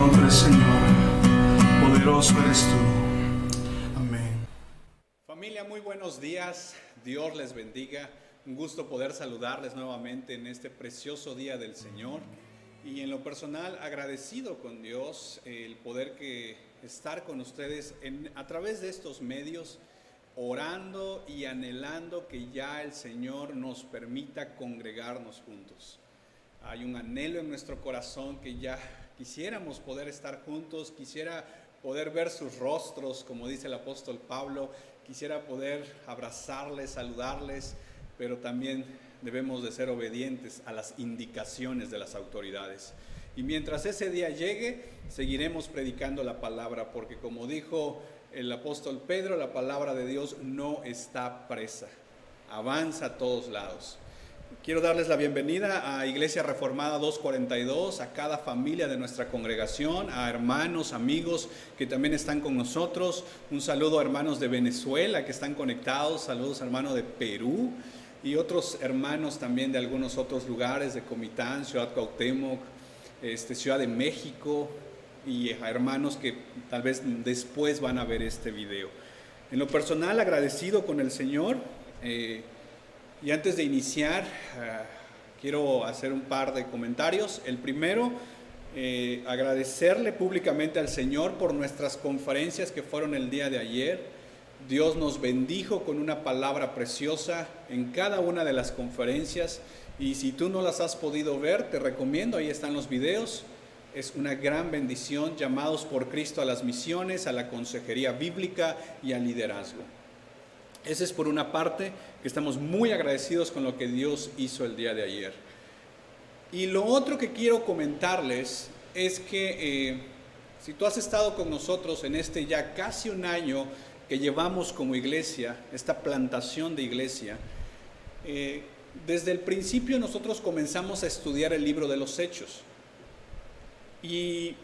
Nombre, Señor, poderoso eres tú. Amén. Familia, muy buenos días. Dios les bendiga. Un gusto poder saludarles nuevamente en este precioso día del Señor. Y en lo personal, agradecido con Dios el poder estar con ustedes a través de estos medios, orando y anhelando que ya el Señor nos permita congregarnos juntos. Hay un anhelo en nuestro corazón que ya quisiéramos poder estar juntos, quisiera poder ver sus rostros, como dice el apóstol Pablo, quisiera poder abrazarles, saludarles, pero también debemos de ser obedientes a las indicaciones de las autoridades. Y mientras ese día llegue, seguiremos predicando la palabra, porque como dijo el apóstol Pedro, la palabra de Dios no está presa, avanza a todos lados. Quiero darles la bienvenida a Iglesia Reformada 242, a cada familia de nuestra congregación, a hermanos, amigos que también están con nosotros. Un saludo a hermanos de Venezuela que están conectados, saludos a hermanos de Perú y otros hermanos también de algunos otros lugares, de Comitán, Ciudad Cuauhtémoc, Ciudad de México, y a hermanos que tal vez después van a ver este video. En lo personal, agradecido con el Señor. Y antes de iniciar, quiero hacer un par de comentarios. El primero, agradecerle públicamente al Señor por nuestras conferencias que fueron el día de ayer. Dios nos bendijo con una palabra preciosa en cada una de las conferencias. Y si tú no las has podido ver, te recomiendo, ahí están los videos. Es una gran bendición, llamados por Cristo a las misiones, a la consejería bíblica y al liderazgo. Ese es por una parte, que estamos muy agradecidos con lo que Dios hizo el día de ayer. Y lo otro que quiero comentarles es que si tú has estado con nosotros en este ya casi un año que llevamos como iglesia, esta plantación de iglesia, desde el principio nosotros comenzamos a estudiar el libro de los Hechos. Y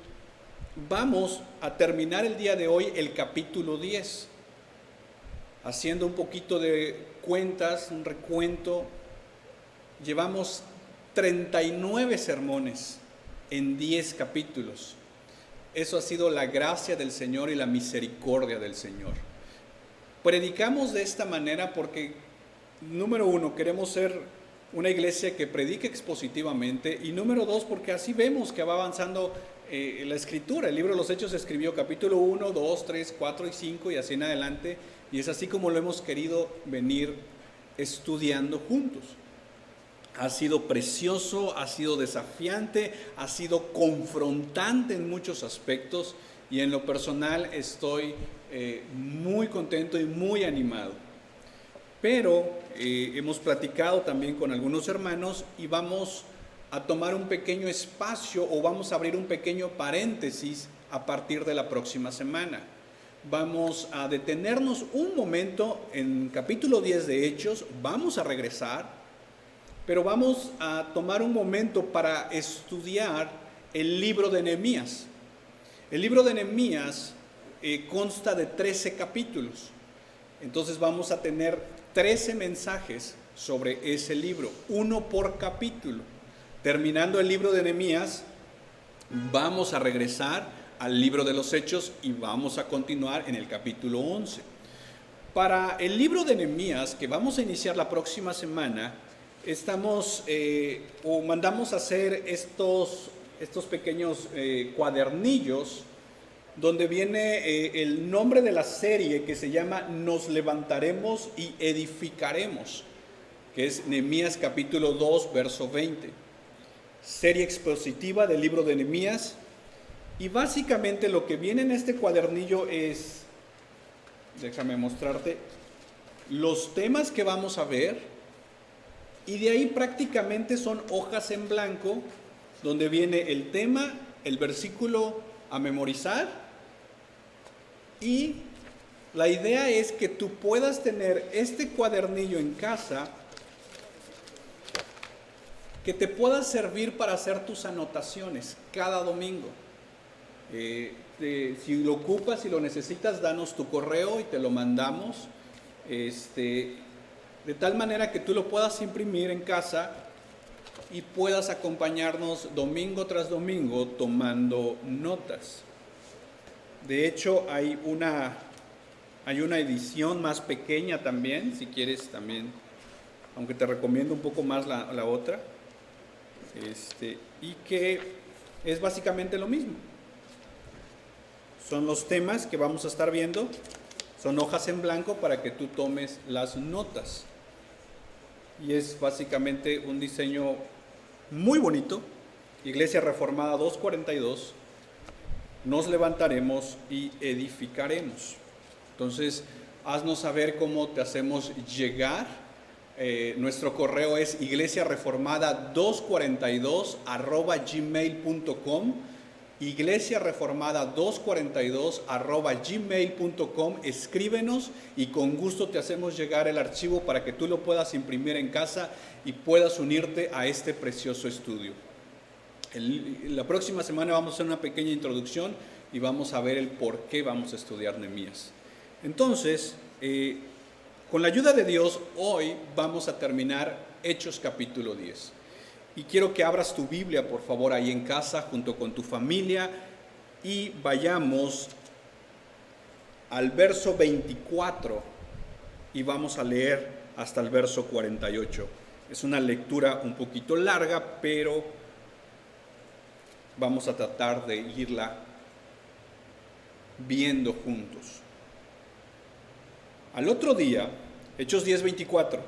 vamos a terminar el día de hoy el capítulo 10. Haciendo un poquito de cuentas, un recuento, llevamos 39 sermones en 10 capítulos. Eso ha sido la gracia del Señor y la misericordia del Señor. Predicamos de esta manera porque, número uno, queremos ser una iglesia que predique expositivamente, y número dos, porque así vemos que va avanzando la Escritura. El libro de los Hechos se escribió capítulo 1, 2, 3, 4 y 5 y así en adelante. Y es así como lo hemos querido venir estudiando juntos. Ha sido precioso, ha sido desafiante, ha sido confrontante en muchos aspectos, y en lo personal estoy muy contento y muy animado. Pero hemos platicado también con algunos hermanos y vamos a tomar un pequeño espacio, o vamos a abrir un pequeño paréntesis a partir de la próxima semana. Vamos a detenernos un momento en capítulo 10 de Hechos, vamos a regresar, pero vamos a tomar un momento para estudiar el libro de Nehemías. El libro de Nehemías consta de 13 capítulos, entonces vamos a tener 13 mensajes sobre ese libro, uno por capítulo. Terminando el libro de Nehemías, vamos a regresar al libro de los Hechos y vamos a continuar en el capítulo 11. Para el libro de Nehemías, que vamos a iniciar la próxima semana, mandamos a hacer estos pequeños cuadernillos donde viene el nombre de la serie, que se llama Nos levantaremos y edificaremos, que es Nehemías capítulo 2, verso 20. Serie expositiva del libro de Nehemías. Y básicamente lo que viene en este cuadernillo es, déjame mostrarte, los temas que vamos a ver, y de ahí prácticamente son hojas en blanco, donde viene el tema, el versículo a memorizar, y la idea es que tú puedas tener este cuadernillo en casa, que te pueda servir para hacer tus anotaciones cada domingo. Si lo ocupas, si lo necesitas, danos tu correo y te lo mandamos, de tal manera que tú lo puedas imprimir en casa y puedas acompañarnos domingo tras domingo tomando notas. De hecho, hay una edición más pequeña también, si quieres también, aunque te recomiendo un poco más la otra, y que es básicamente lo mismo. Son los temas que vamos a estar viendo, son hojas en blanco para que tú tomes las notas. Y es básicamente un diseño muy bonito. Iglesia Reformada 242, nos levantaremos y edificaremos. Entonces, haznos saber cómo te hacemos llegar. Nuestro correo es iglesiareformada242@gmail.com, iglesiareformada242@gmail.com. Escríbenos y con gusto te hacemos llegar el archivo para que tú lo puedas imprimir en casa y puedas unirte a este precioso estudio. La próxima semana vamos a hacer una pequeña introducción y vamos a ver el por qué vamos a estudiar Nehemías. Entonces, con la ayuda de Dios, hoy vamos a terminar Hechos capítulo 10. Y quiero que abras tu Biblia, por favor, ahí en casa, junto con tu familia, y vayamos al verso 24 y vamos a leer hasta el verso 48. Es una lectura un poquito larga, pero vamos a tratar de irla viendo juntos. Al otro día, Hechos 10:24,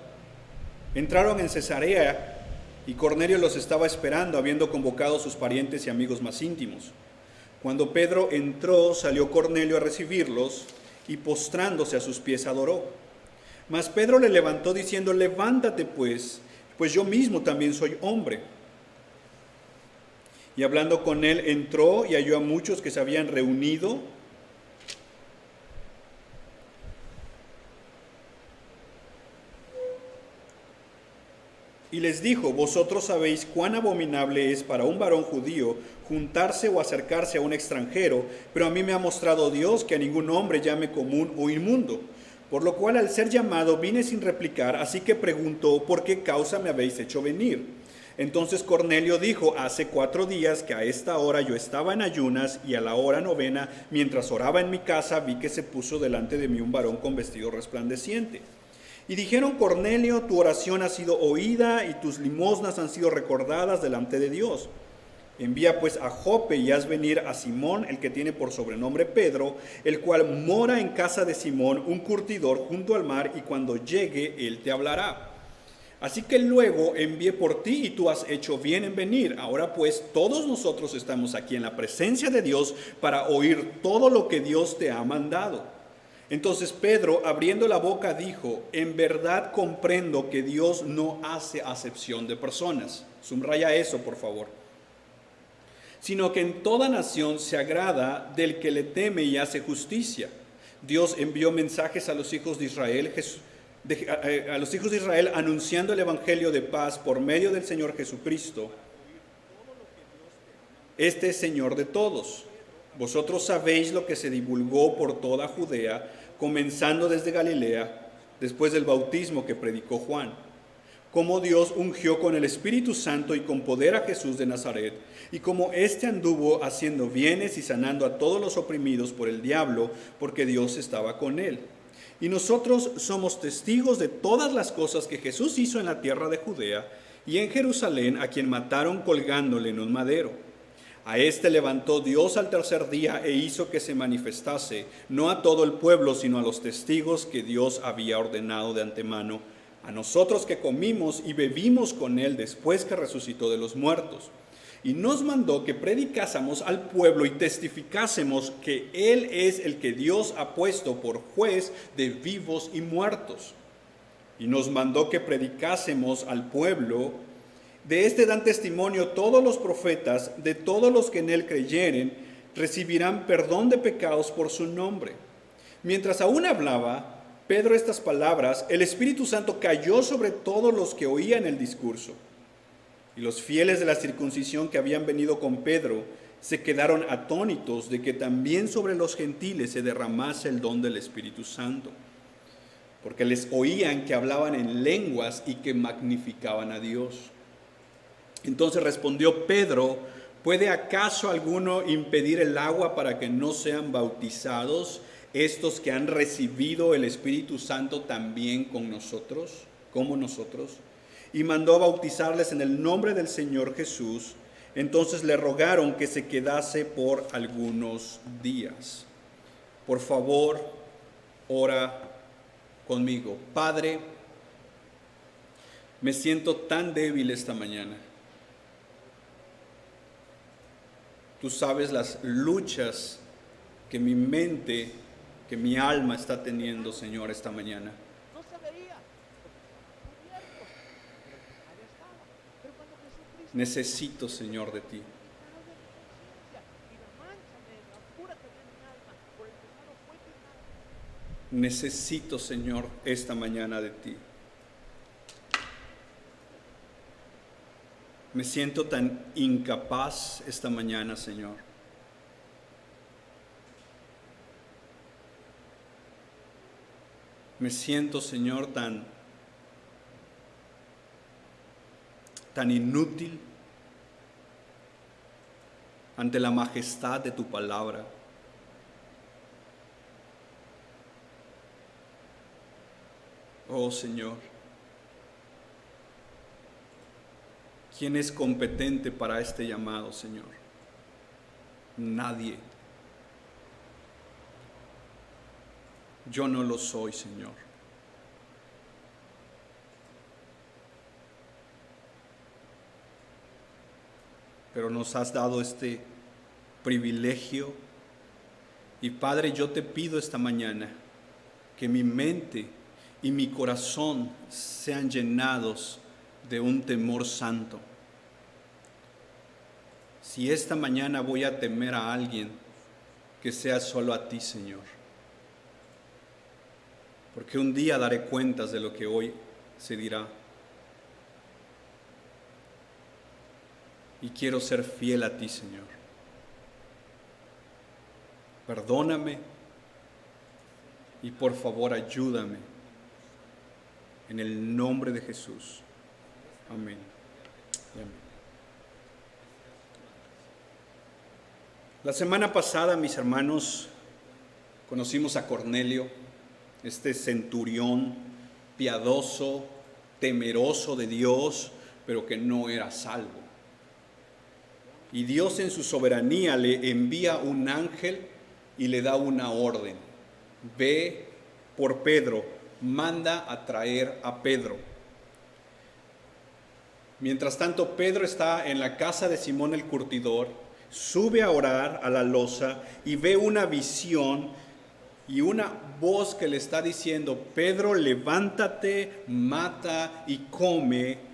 entraron en Cesarea y Cornelio los estaba esperando, habiendo convocado a sus parientes y amigos más íntimos. Cuando Pedro entró, salió Cornelio a recibirlos y postrándose a sus pies adoró. Mas Pedro le levantó diciendo: levántate pues yo mismo también soy hombre. Y hablando con él, entró y halló a muchos que se habían reunido. Y les dijo: vosotros sabéis cuán abominable es para un varón judío juntarse o acercarse a un extranjero, pero a mí me ha mostrado Dios que a ningún hombre llame común o inmundo. Por lo cual, al ser llamado, vine sin replicar, así que preguntó: ¿por qué causa me habéis hecho venir? Entonces Cornelio dijo: hace 4 días que a esta hora yo estaba en ayunas, y a la hora 9, mientras oraba en mi casa, vi que se puso delante de mí un varón con vestido resplandeciente. Y dijeron: Cornelio, tu oración ha sido oída y tus limosnas han sido recordadas delante de Dios. Envía pues a Jope y haz venir a Simón, el que tiene por sobrenombre Pedro, el cual mora en casa de Simón, un curtidor junto al mar, y cuando llegue él te hablará. Así que luego envié por ti y tú has hecho bien en venir. Ahora pues todos nosotros estamos aquí en la presencia de Dios para oír todo lo que Dios te ha mandado. Entonces Pedro, abriendo la boca, dijo: en verdad comprendo que Dios no hace acepción de personas. Subraya eso, por favor. Sino que en toda nación se agrada del que le teme y hace justicia. Dios envió mensajes a los hijos de Israel, anunciando el evangelio de paz por medio del Señor Jesucristo. Este es Señor de todos. Vosotros sabéis lo que se divulgó por toda Judea, comenzando desde Galilea, después del bautismo que predicó Juan, cómo Dios ungió con el Espíritu Santo y con poder a Jesús de Nazaret, y cómo éste anduvo haciendo bienes y sanando a todos los oprimidos por el diablo, porque Dios estaba con él. Y nosotros somos testigos de todas las cosas que Jesús hizo en la tierra de Judea y en Jerusalén, a quien mataron colgándole en un madero. A este levantó Dios al tercer día e hizo que se manifestase, no a todo el pueblo, sino a los testigos que Dios había ordenado de antemano, a nosotros que comimos y bebimos con él después que resucitó de los muertos. Y nos mandó que predicásemos al pueblo y testificásemos que él es el que Dios ha puesto por juez de vivos y muertos. Y nos mandó que predicásemos al pueblo: de este dan testimonio todos los profetas, de todos los que en él creyeren, recibirán perdón de pecados por su nombre. Mientras aún hablaba Pedro estas palabras, el Espíritu Santo cayó sobre todos los que oían el discurso. Y los fieles de la circuncisión que habían venido con Pedro se quedaron atónitos de que también sobre los gentiles se derramase el don del Espíritu Santo, porque les oían que hablaban en lenguas y que magnificaban a Dios. Entonces respondió Pedro: ¿puede acaso alguno impedir el agua para que no sean bautizados estos que han recibido el Espíritu Santo también con nosotros, como nosotros? Y mandó a bautizarles en el nombre del Señor Jesús. Entonces le rogaron que se quedase por algunos días. Por favor, ora conmigo. Padre, me siento tan débil esta mañana. Tú sabes las luchas que mi mente, que mi alma está teniendo, Señor, esta mañana. No se veía, porque estaban cubiertos, pero el pecado estaba. Pero cuando Jesucristo Necesito, Señor, de ti. pecado de mi conciencia y la mancha negra oscura que había en mi alma por el pecado fue quitada. Necesito, Señor, esta mañana de ti. Me siento tan incapaz esta mañana, Señor. Me siento, Señor, tan inútil ante la majestad de tu palabra. Oh, Señor, ¿quién es competente para este llamado, Señor? Nadie. Yo no lo soy, Señor. Pero nos has dado este privilegio. Y Padre, yo te pido esta mañana que mi mente y mi corazón sean llenados de un temor santo. Si esta mañana voy a temer a alguien, que sea solo a ti, Señor. Porque un día daré cuentas de lo que hoy se dirá. Y quiero ser fiel a ti, Señor. Perdóname y por favor ayúdame. En el nombre de Jesús. Amén. Y amén. La semana pasada, mis hermanos, conocimos a Cornelio, este centurión piadoso, temeroso de Dios, pero que no era salvo. Y Dios en su soberanía le envía un ángel y le da una orden. Ve por Pedro, manda a traer a Pedro. Mientras tanto, Pedro está en la casa de Simón el curtidor, sube a orar a la loza y ve una visión y una voz que le está diciendo: Pedro, levántate, mata y come.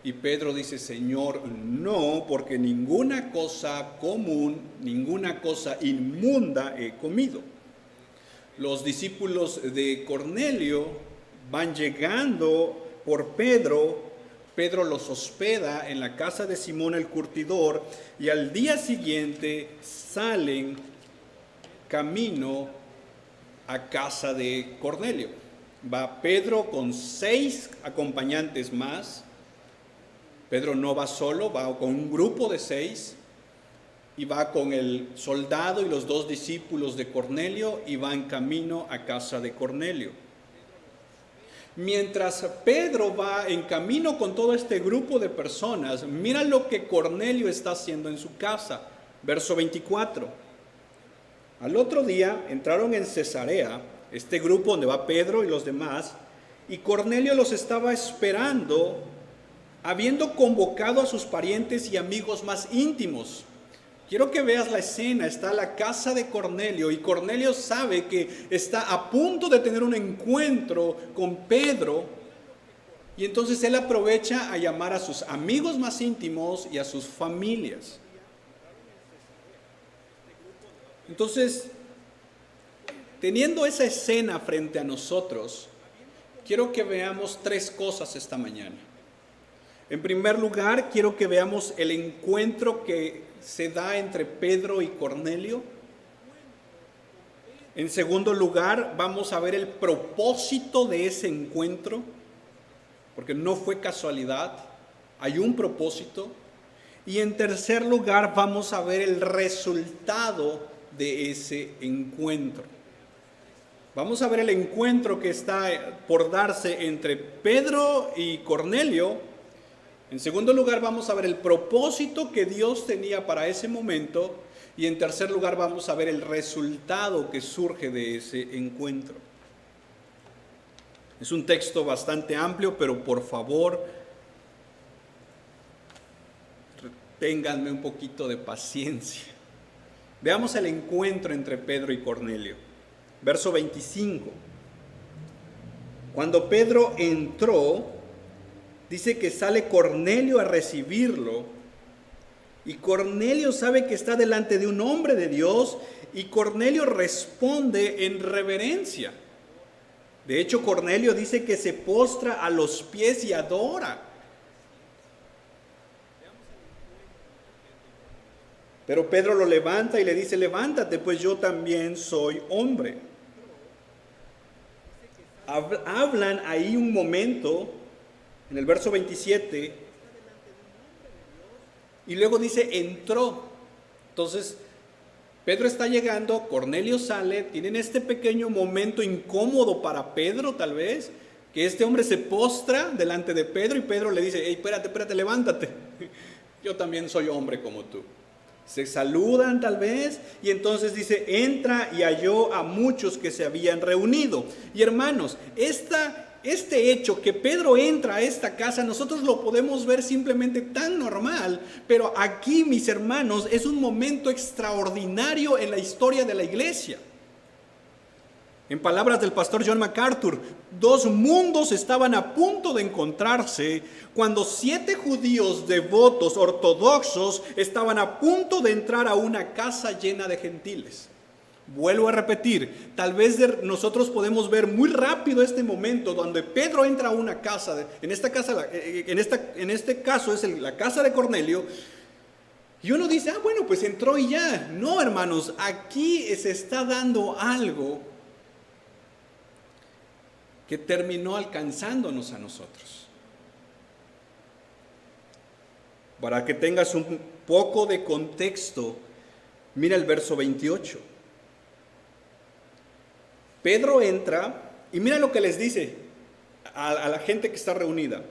Y Pedro dice: Señor, no, porque ninguna cosa común, ninguna cosa inmunda he comido. Los discípulos de Cornelio van llegando por Pedro. Pedro los hospeda en la casa de Simón el curtidor y al día siguiente salen camino a casa de Cornelio. Va Pedro con 6 acompañantes más. Pedro no va solo, va con un grupo de 6 y va con el soldado y los 2 discípulos de Cornelio y va en camino a casa de Cornelio. Mientras Pedro va en camino con todo este grupo de personas, mira lo que Cornelio está haciendo en su casa. Verso 24. Al otro día entraron en Cesarea, este grupo donde va Pedro y los demás, y Cornelio los estaba esperando, habiendo convocado a sus parientes y amigos más íntimos. Quiero que veas la escena. Está la casa de Cornelio y Cornelio sabe que está a punto de tener un encuentro con Pedro y entonces él aprovecha a llamar a sus amigos más íntimos y a sus familias. Entonces, teniendo esa escena frente a nosotros, quiero que veamos 3 cosas esta mañana. En primer lugar, quiero que veamos el encuentro que se da entre Pedro y Cornelio. En segundo lugar, vamos a ver el propósito de ese encuentro, porque no fue casualidad. hay un propósito. Y en tercer lugar vamos a ver el resultado de ese encuentro. Vamos a ver el encuentro que está por darse entre Pedro y Cornelio. En segundo lugar vamos a ver el propósito que Dios tenía para ese momento. Y en tercer lugar vamos a ver el resultado que surge de ese encuentro. Es un texto bastante amplio, pero por favor, ténganme un poquito de paciencia. Veamos el encuentro entre Pedro y Cornelio. Verso 25. Cuando Pedro entró, dice que sale Cornelio a recibirlo. Y Cornelio sabe que está delante de un hombre de Dios. Y Cornelio responde en reverencia. De hecho, Cornelio dice que se postra a los pies y adora. Pero Pedro lo levanta y le dice: levántate, pues yo también soy hombre. Hablan ahí un momento, en el verso 27, y luego dice: entró. Entonces, Pedro está llegando, Cornelio sale, tienen este pequeño momento incómodo para Pedro, tal vez, que este hombre se postra delante de Pedro y Pedro le dice: hey, espérate, levántate. Yo también soy hombre como tú. Se saludan tal vez y entonces dice: entra y halló a muchos que se habían reunido. Y hermanos, este hecho que Pedro entra a esta casa, nosotros lo podemos ver simplemente tan normal, pero aquí, mis hermanos, es un momento extraordinario en la historia de la iglesia. En palabras del pastor John MacArthur, dos mundos estaban a punto de encontrarse cuando 7 judíos devotos ortodoxos estaban a punto de entrar a una casa llena de gentiles. Vuelvo a repetir, tal vez nosotros podemos ver muy rápido este momento donde Pedro entra a una casa, en este caso es la casa de Cornelio, y uno dice: bueno, pues entró y ya. No, hermanos, aquí se está dando algo que terminó alcanzándonos a nosotros. Para que tengas un poco de contexto, mira el verso 28. Pedro entra y mira lo que les dice a la gente que está reunida: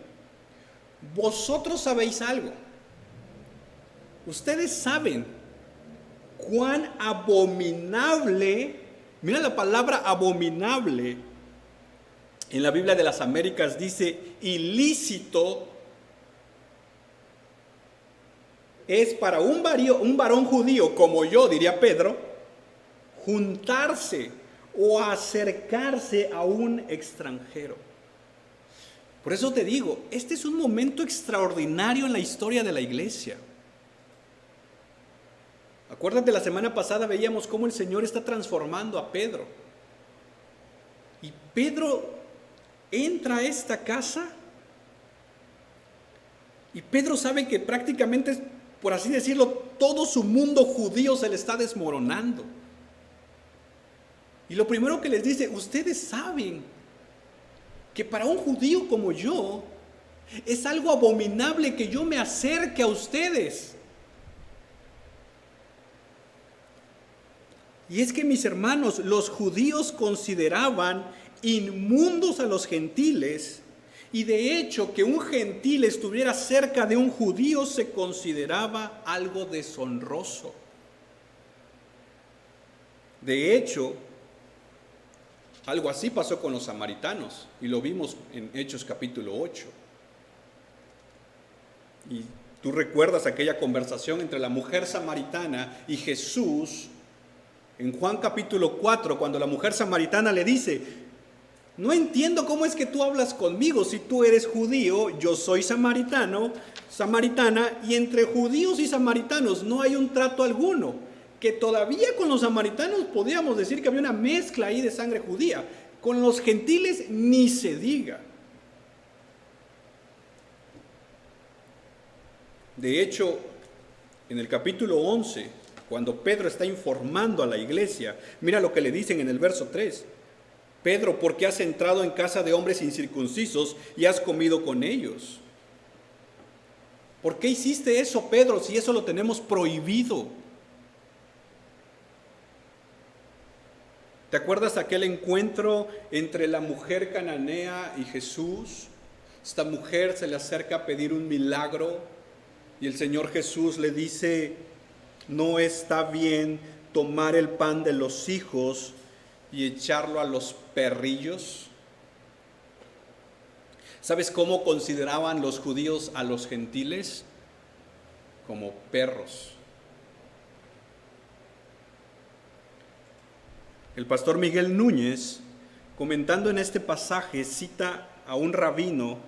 vosotros sabéis algo. Ustedes saben cuán abominable, mira la palabra abominable, en la Biblia de las Américas dice ilícito, es para un varón judío como yo, diría Pedro, juntarse o acercarse a un extranjero. Por eso te digo, este es un momento extraordinario en la historia de la iglesia. Acuérdate, la semana pasada veíamos cómo el Señor está transformando a Pedro. Y Pedro entra a esta casa y Pedro sabe que prácticamente, por así decirlo, todo su mundo judío se le está desmoronando. Y lo primero que les dice: ustedes saben que para un judío como yo es algo abominable que yo me acerque a ustedes. Y es que, mis hermanos, los judíos consideraban inmundos a los gentiles, y de hecho que un gentil estuviera cerca de un judío se consideraba algo deshonroso. De hecho, algo así pasó con los samaritanos y lo vimos en Hechos capítulo 8. Y tú recuerdas aquella conversación entre la mujer samaritana y Jesús en Juan capítulo 4, cuando la mujer samaritana le dice: no entiendo cómo es que tú hablas conmigo si tú eres judío, yo soy samaritana, y entre judíos y samaritanos no hay un trato alguno. Que todavía con los samaritanos podríamos decir que había una mezcla ahí de sangre judía. Con los gentiles ni se diga. De hecho, en el capítulo 11, cuando Pedro está informando a la iglesia, mira lo que le dicen en el verso 3. Pedro, ¿por qué has entrado en casa de hombres incircuncisos y has comido con ellos? ¿Por qué hiciste eso, Pedro, si eso lo tenemos prohibido? ¿Te acuerdas aquel encuentro entre la mujer cananea y Jesús? Esta mujer se le acerca a pedir un milagro y el Señor Jesús le dice: no está bien tomar el pan de los hijos y echarlo a los perrillos. ¿Sabes cómo consideraban los judíos a los gentiles? Como perros. El pastor Miguel Núñez, comentando en este pasaje, cita a un rabino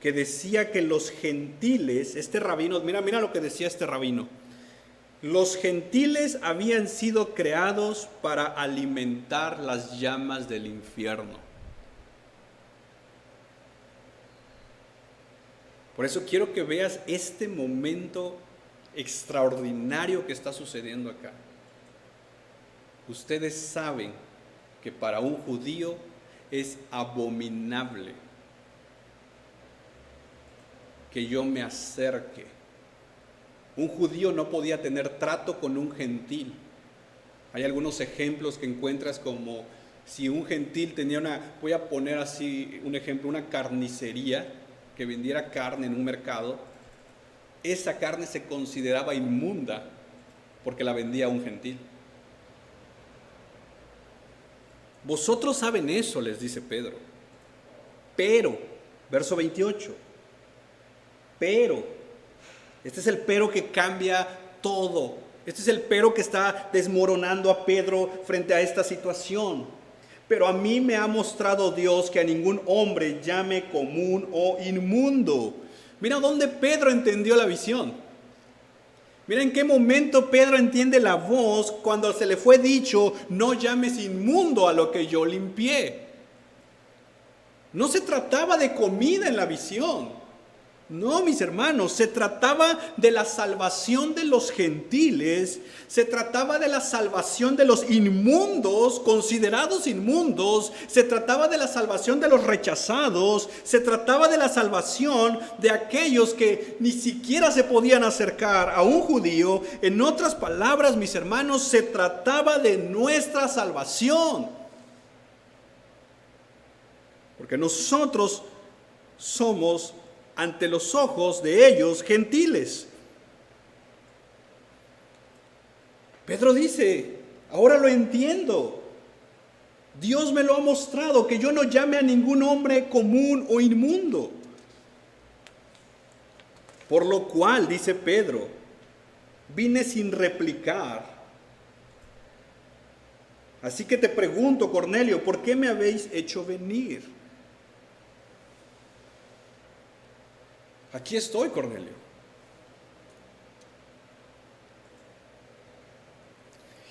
que decía que los gentiles, este rabino, mira lo que decía este rabino: los gentiles habían sido creados para alimentar las llamas del infierno. Por eso quiero que veas este momento extraordinario que está sucediendo acá. Ustedes saben que para un judío es abominable que yo me acerque. Un judío no podía tener trato con un gentil. Hay algunos ejemplos que encuentras, como si un gentil tenía voy a poner así un ejemplo, una carnicería que vendiera carne en un mercado. Esa carne se consideraba inmunda porque la vendía un gentil. Vosotros saben eso, les dice Pedro. Pero, verso 28, pero, este es el pero que cambia todo. Este es el pero que está desmoronando a Pedro frente a esta situación. Pero a mí me ha mostrado Dios que a ningún hombre llame común o inmundo. Mira dónde Pedro entendió la visión. Mira en qué momento Pedro entiende la voz cuando se le fue dicho: no llames inmundo a lo que yo limpié. No se trataba de comida en la visión. No, mis hermanos, se trataba de la salvación de los gentiles, se trataba de la salvación de los inmundos, considerados inmundos, se trataba de la salvación de los rechazados, se trataba de la salvación de aquellos que ni siquiera se podían acercar a un judío. En otras palabras, mis hermanos, se trataba de nuestra salvación. Porque nosotros somos, ante los ojos de ellos, gentiles. Pedro dice: ahora lo entiendo. Dios me lo ha mostrado, que yo no llame a ningún hombre común o inmundo. Por lo cual, dice Pedro, vine sin replicar. Así que te pregunto, Cornelio, ¿por qué me habéis hecho venir? Aquí estoy, Cornelio.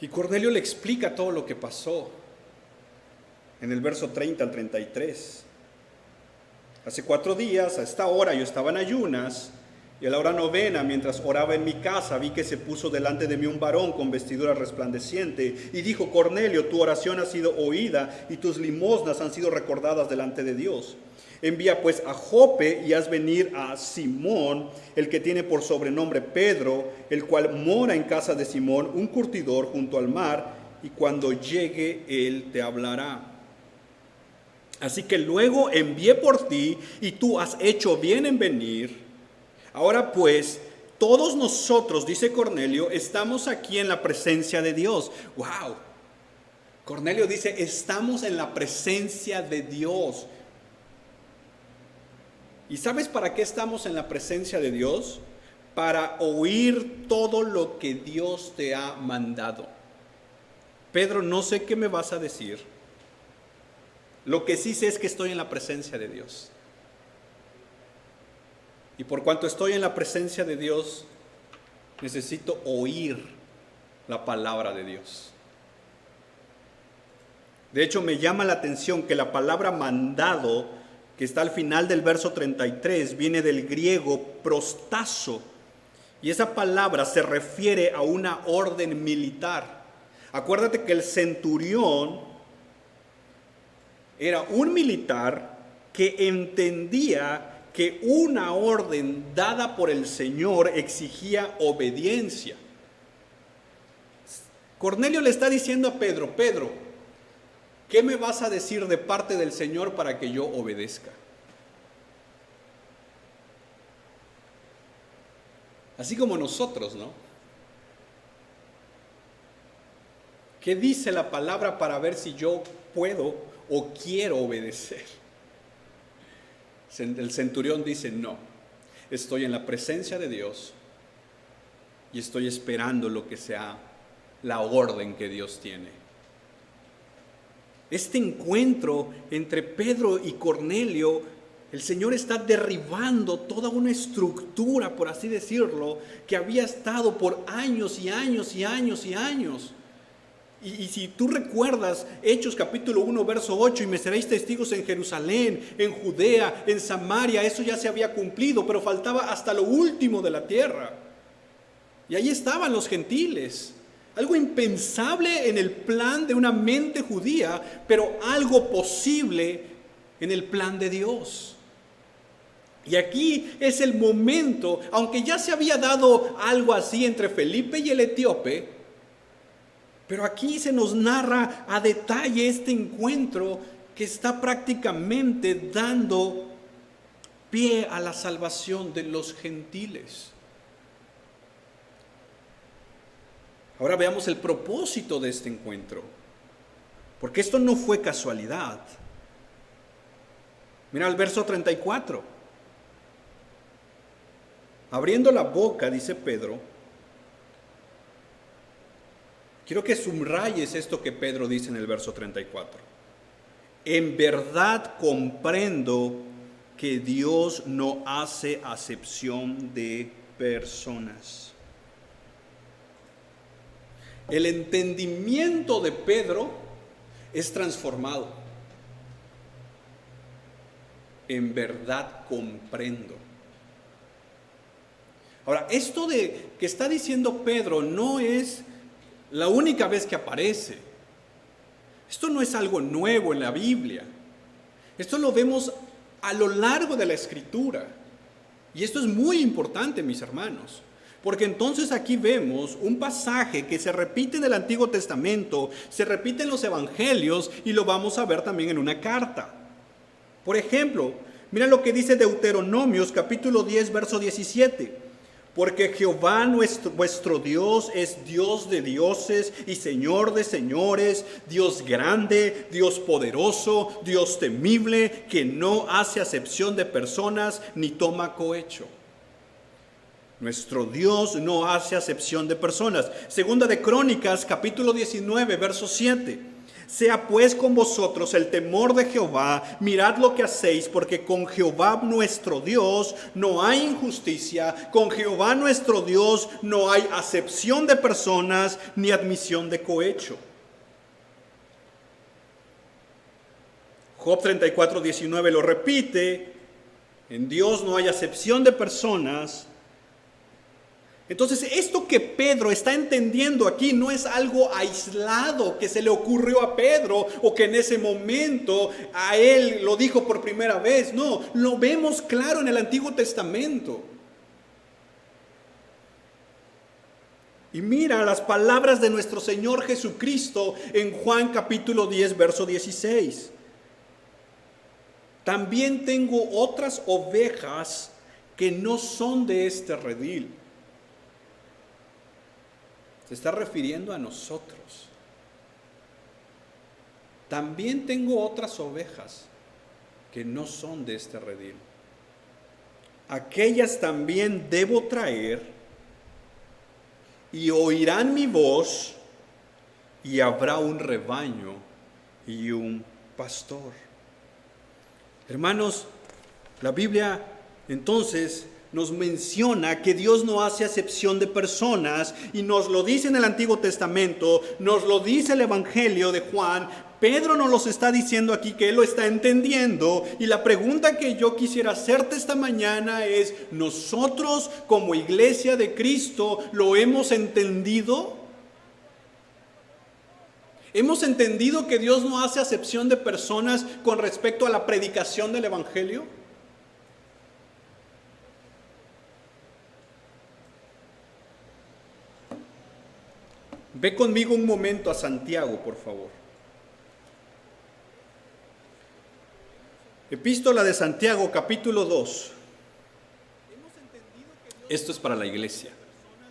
Y Cornelio le explica todo lo que pasó en el verso 30 al 33. Hace 4 días, a esta hora, yo estaba en ayunas, y a la hora 9, mientras oraba en mi casa, vi que se puso delante de mí un varón con vestidura resplandeciente, y dijo: Cornelio, tu oración ha sido oída, y tus limosnas han sido recordadas delante de Dios. Envía pues a Jope y haz venir a Simón, el que tiene por sobrenombre Pedro, el cual mora en casa de Simón, un curtidor junto al mar, y cuando llegue él te hablará. Así que luego envié por ti, y tú has hecho bien en venir. Ahora pues, todos nosotros, dice Cornelio, estamos aquí en la presencia de Dios. ¡Wow! Cornelio dice: estamos en la presencia de Dios. ¿Y sabes para qué estamos en la presencia de Dios? Para oír todo lo que Dios te ha mandado. Pedro, no sé qué me vas a decir. Lo que sí sé es que estoy en la presencia de Dios. Y por cuanto estoy en la presencia de Dios, necesito oír la palabra de Dios. De hecho, me llama la atención que la palabra mandado, que está al final del verso 33, viene del griego prostazo. Y esa palabra se refiere a una orden militar. Acuérdate que el centurión era un militar que entendía que una orden dada por el Señor exigía obediencia. Cornelio le está diciendo a Pedro, Pedro, ¿qué me vas a decir de parte del Señor para que yo obedezca? Así como nosotros, ¿no? ¿Qué dice la palabra para ver si yo puedo o quiero obedecer? El centurión dice, no, estoy en la presencia de Dios y estoy esperando lo que sea la orden que Dios tiene. Este encuentro entre Pedro y Cornelio, el Señor está derribando toda una estructura, por así decirlo, que había estado por años y años y años y años. Y si tú recuerdas Hechos capítulo 1, verso 8, y me seréis testigos en Jerusalén, en Judea, en Samaria, eso ya se había cumplido, pero faltaba hasta lo último de la tierra. Y ahí estaban los gentiles. Algo impensable en el plan de una mente judía, pero algo posible en el plan de Dios. Y aquí es el momento, aunque ya se había dado algo así entre Felipe y el etíope, pero aquí se nos narra a detalle este encuentro que está prácticamente dando pie a la salvación de los gentiles. Ahora veamos el propósito de este encuentro, porque esto no fue casualidad. Mira el verso 34. Abriendo la boca, dice Pedro. Quiero que subrayes esto que Pedro dice en el verso 34. En verdad comprendo que Dios no hace acepción de personas. El entendimiento de Pedro es transformado. En verdad comprendo. Ahora, esto de que está diciendo Pedro no es la única vez que aparece. Esto no es algo nuevo en la Biblia. Esto lo vemos a lo largo de la Escritura. Y esto es muy importante, mis hermanos. Porque entonces aquí vemos un pasaje que se repite en el Antiguo Testamento, se repite en los Evangelios y lo vamos a ver también en una carta. Por ejemplo, mira lo que dice Deuteronomios capítulo 10, verso 17. Porque Jehová vuestro Dios es Dios de dioses y Señor de señores, Dios grande, Dios poderoso, Dios temible, que no hace acepción de personas ni toma cohecho. Nuestro Dios no hace acepción de personas. Segunda de Crónicas, capítulo 19, verso 7. Sea pues con vosotros el temor de Jehová, mirad lo que hacéis, porque con Jehová nuestro Dios no hay injusticia, con Jehová nuestro Dios no hay acepción de personas ni admisión de cohecho. Job 34, 19 lo repite, en Dios no hay acepción de personas. Entonces, esto que Pedro está entendiendo aquí no es algo aislado que se le ocurrió a Pedro o que en ese momento a él lo dijo por primera vez. No, lo vemos claro en el Antiguo Testamento. Y mira las palabras de nuestro Señor Jesucristo en Juan capítulo 10, verso 16. También tengo otras ovejas que no son de este redil. Se está refiriendo a nosotros. También tengo otras ovejas que no son de este redil. Aquellas también debo traer y oirán mi voz y habrá un rebaño y un pastor. Hermanos, la Biblia entonces nos menciona que Dios no hace acepción de personas y nos lo dice en el Antiguo Testamento, nos lo dice el Evangelio de Juan. Pedro nos los está diciendo aquí que él lo está entendiendo y la pregunta que yo quisiera hacerte esta mañana es, ¿nosotros como iglesia de Cristo lo hemos entendido? ¿Hemos entendido que Dios no hace acepción de personas con respecto a la predicación del Evangelio? Ve conmigo un momento a Santiago, por favor. Epístola de Santiago, capítulo 2. Esto es para la iglesia.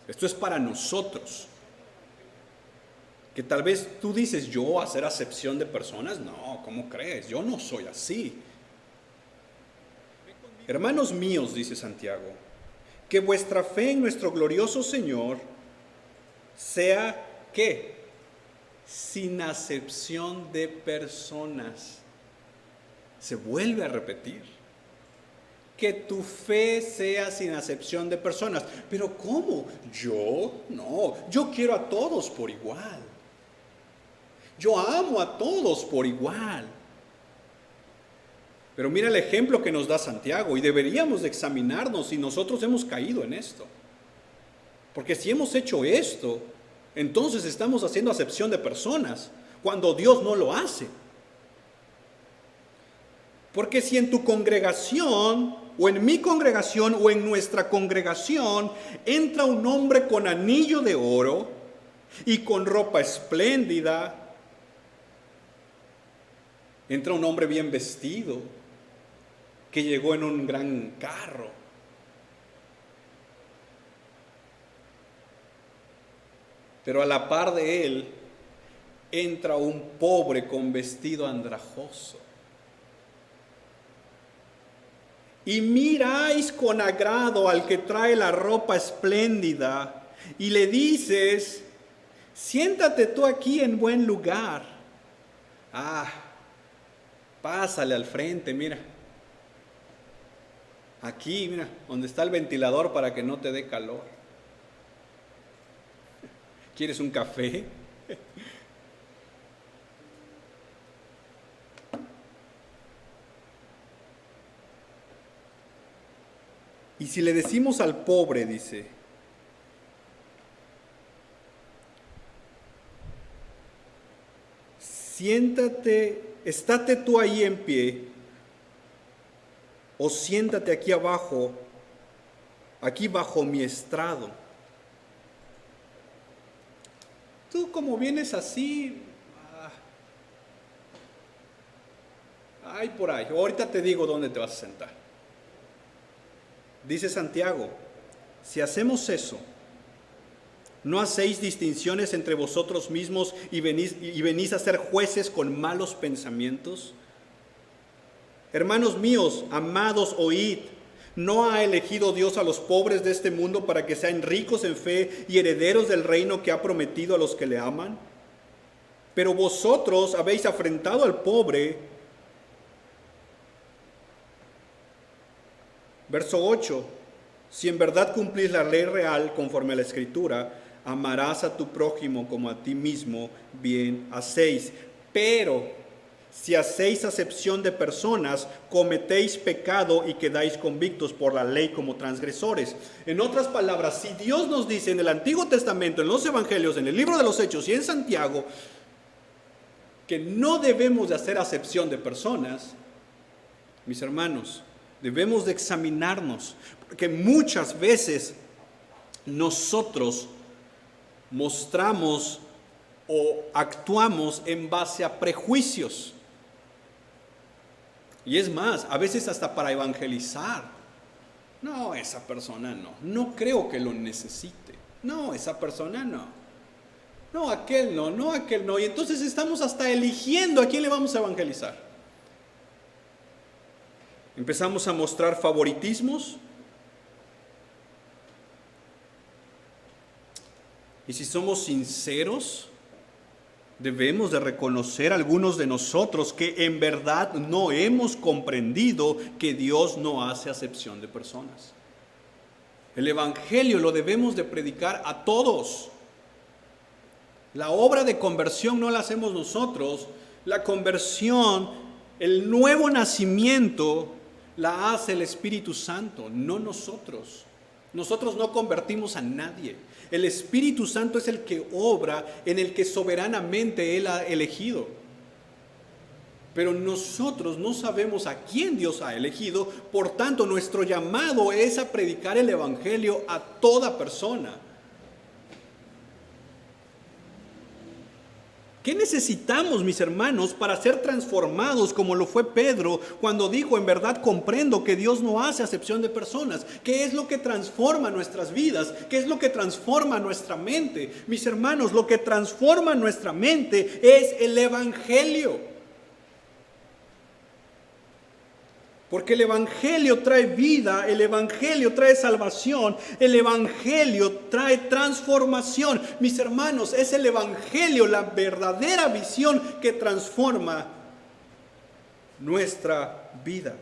Esto es para nosotros. Que tal vez tú dices, yo hacer acepción de personas. No, ¿cómo crees? Yo no soy así. Hermanos míos, dice Santiago, que vuestra fe en nuestro glorioso Señor sea, ¿qué? Sin acepción de personas. Se vuelve a repetir. Que tu fe sea sin acepción de personas. Pero ¿cómo? Yo quiero a todos por igual. Yo amo a todos por igual. Pero mira el ejemplo que nos da Santiago, y deberíamos de examinarnos si nosotros hemos caído en esto. Porque si hemos hecho esto, entonces estamos haciendo acepción de personas, cuando Dios no lo hace. Porque si en tu congregación, o en mi congregación, o en nuestra congregación, entra un hombre con anillo de oro y con ropa espléndida, entra un hombre bien vestido, que llegó en un gran carro, pero a la par de él entra un pobre con vestido andrajoso. Y miráis con agrado al que trae la ropa espléndida y le dices, siéntate tú aquí en buen lugar. Pásale al frente, mira. Aquí, mira, donde está el ventilador para que no te dé calor. ¿Quieres un café? Y si le decimos al pobre, dice, estate tú ahí en pie, o siéntate aquí abajo, aquí bajo mi estrado. Tú como vienes así, por ahí, ahorita te digo dónde te vas a sentar. Dice Santiago, si hacemos eso, ¿no hacéis distinciones entre vosotros mismos y venís a ser jueces con malos pensamientos? Hermanos míos, amados, oíd, ¿no ha elegido Dios a los pobres de este mundo para que sean ricos en fe y herederos del reino que ha prometido a los que le aman? Pero vosotros habéis afrentado al pobre. Verso 8, si en verdad cumplís la ley real conforme a la Escritura, amarás a tu prójimo como a ti mismo, bien hacéis. Pero si hacéis acepción de personas, cometéis pecado y quedáis convictos por la ley como transgresores. En otras palabras, si Dios nos dice en el Antiguo Testamento, en los Evangelios, en el libro de los Hechos y en Santiago, que no debemos de hacer acepción de personas, mis hermanos, debemos de examinarnos, porque muchas veces nosotros mostramos o actuamos en base a prejuicios. Y es más, a veces hasta para evangelizar. No, esa persona no creo que lo necesite. No, esa persona no. No, aquel no. Y entonces estamos hasta eligiendo a quién le vamos a evangelizar. Empezamos a mostrar favoritismos. Y si somos sinceros, debemos de reconocer algunos de nosotros que en verdad no hemos comprendido que Dios no hace acepción de personas. El Evangelio lo debemos de predicar a todos. La obra de conversión no la hacemos nosotros. La conversión, el nuevo nacimiento, la hace el Espíritu Santo, no nosotros. Nosotros no convertimos a nadie. El Espíritu Santo es el que obra, en el que soberanamente Él ha elegido. Pero nosotros no sabemos a quién Dios ha elegido, por tanto nuestro llamado es a predicar el Evangelio a toda persona. ¿Qué necesitamos, mis hermanos, para ser transformados como lo fue Pedro cuando dijo, en verdad comprendo que Dios no hace acepción de personas? ¿Qué es lo que transforma nuestras vidas? ¿Qué es lo que transforma nuestra mente? Mis hermanos, lo que transforma nuestra mente es el Evangelio. Porque el Evangelio trae vida, el Evangelio trae salvación, el Evangelio trae transformación. Mis hermanos, es el Evangelio la verdadera visión que transforma nuestra vida.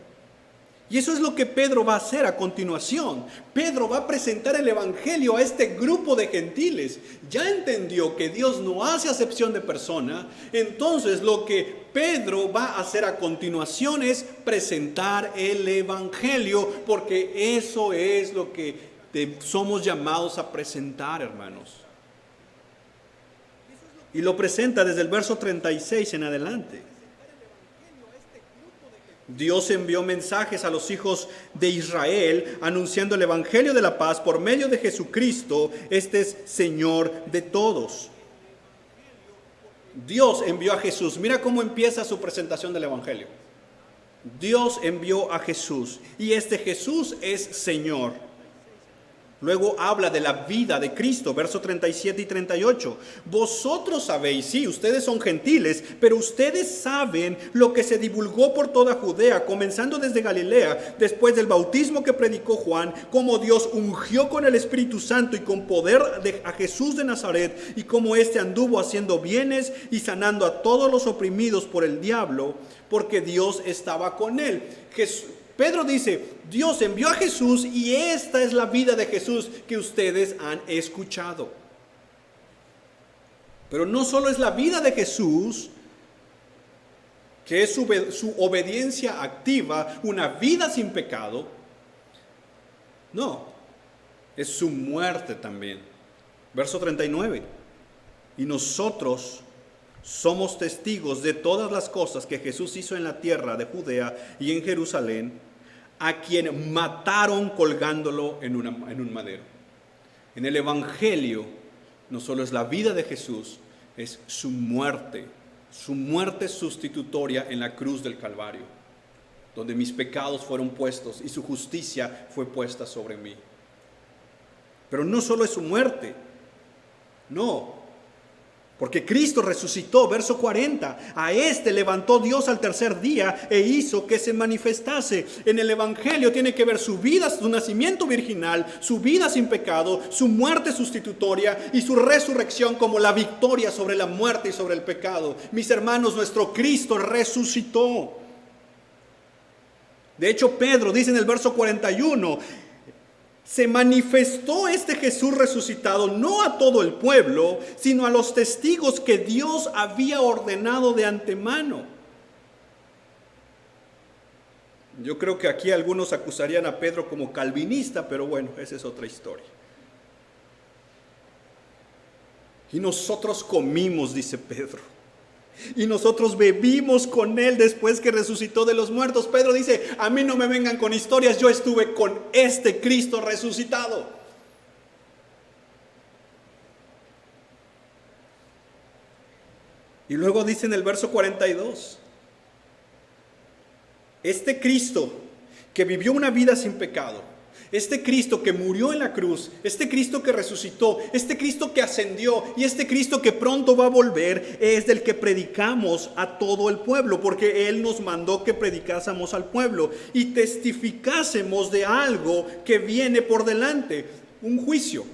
Y eso es lo que Pedro va a hacer a continuación. Pedro va a presentar el Evangelio a este grupo de gentiles. Ya entendió que Dios no hace acepción de persona. Entonces lo que Pedro va a hacer a continuación es presentar el Evangelio, porque eso es lo que somos llamados a presentar, hermanos. Y lo presenta desde el verso 36 en adelante. Dios envió mensajes a los hijos de Israel anunciando el Evangelio de la paz por medio de Jesucristo. Este es Señor de todos. Dios envió a Jesús. Mira cómo empieza su presentación del Evangelio. Dios envió a Jesús y este Jesús es Señor. Luego habla de la vida de Cristo, versos 37 y 38. Vosotros sabéis, sí, ustedes son gentiles, pero ustedes saben lo que se divulgó por toda Judea, comenzando desde Galilea, después del bautismo que predicó Juan, cómo Dios ungió con el Espíritu Santo y con poder a Jesús de Nazaret, y cómo éste anduvo haciendo bienes y sanando a todos los oprimidos por el diablo, porque Dios estaba con él. Pedro dice, Dios envió a Jesús y esta es la vida de Jesús que ustedes han escuchado. Pero no solo es la vida de Jesús, que es su obediencia activa, una vida sin pecado. No, es su muerte también. Verso 39. Y nosotros somos testigos de todas las cosas que Jesús hizo en la tierra de Judea y en Jerusalén, a quien mataron colgándolo en un madero. En el Evangelio no solo es la vida de Jesús, es su muerte sustitutoria en la cruz del Calvario, donde mis pecados fueron puestos y su justicia fue puesta sobre mí. Pero no solo es su muerte, no. Porque Cristo resucitó, verso 40, a este levantó Dios al tercer día e hizo que se manifestase. En el Evangelio tiene que ver su vida, su nacimiento virginal, su vida sin pecado, su muerte sustitutoria y su resurrección como la victoria sobre la muerte y sobre el pecado. Mis hermanos, nuestro Cristo resucitó. De hecho, Pedro dice en el verso 41, se manifestó este Jesús resucitado no a todo el pueblo, sino a los testigos que Dios había ordenado de antemano. Yo creo que aquí algunos acusarían a Pedro como calvinista, pero bueno, esa es otra historia. Y nosotros comimos, dice Pedro. Y nosotros bebimos con él después que resucitó de los muertos. Pedro dice, a mí no me vengan con historias, yo estuve con este Cristo resucitado. Y luego dice en el verso 42, este Cristo que vivió una vida sin pecado, este Cristo que murió en la cruz, este Cristo que resucitó, este Cristo que ascendió y este Cristo que pronto va a volver es del que predicamos a todo el pueblo, porque Él nos mandó que predicásemos al pueblo y testificásemos de algo que viene por delante, un juicio.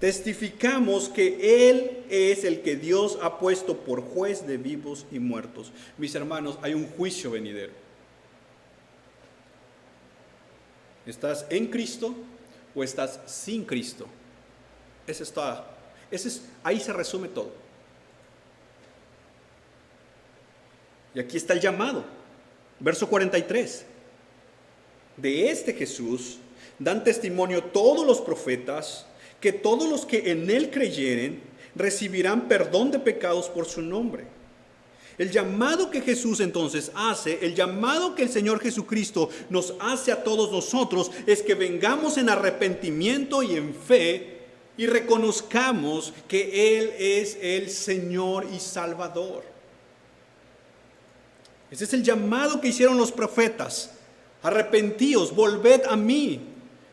Testificamos que Él es el que Dios ha puesto por juez de vivos y muertos. Mis hermanos, hay un juicio venidero. ¿Estás en Cristo o estás sin Cristo? Ahí se resume todo. Y aquí está el llamado. Verso 43. De este Jesús dan testimonio todos los profetas, que todos los que en él creyeren recibirán perdón de pecados por su nombre. El llamado que Jesús entonces hace, el llamado que el Señor Jesucristo nos hace a todos nosotros es que vengamos en arrepentimiento y en fe y reconozcamos que Él es el Señor y Salvador. Ese es el llamado que hicieron los profetas. Arrepentíos, volved a mí.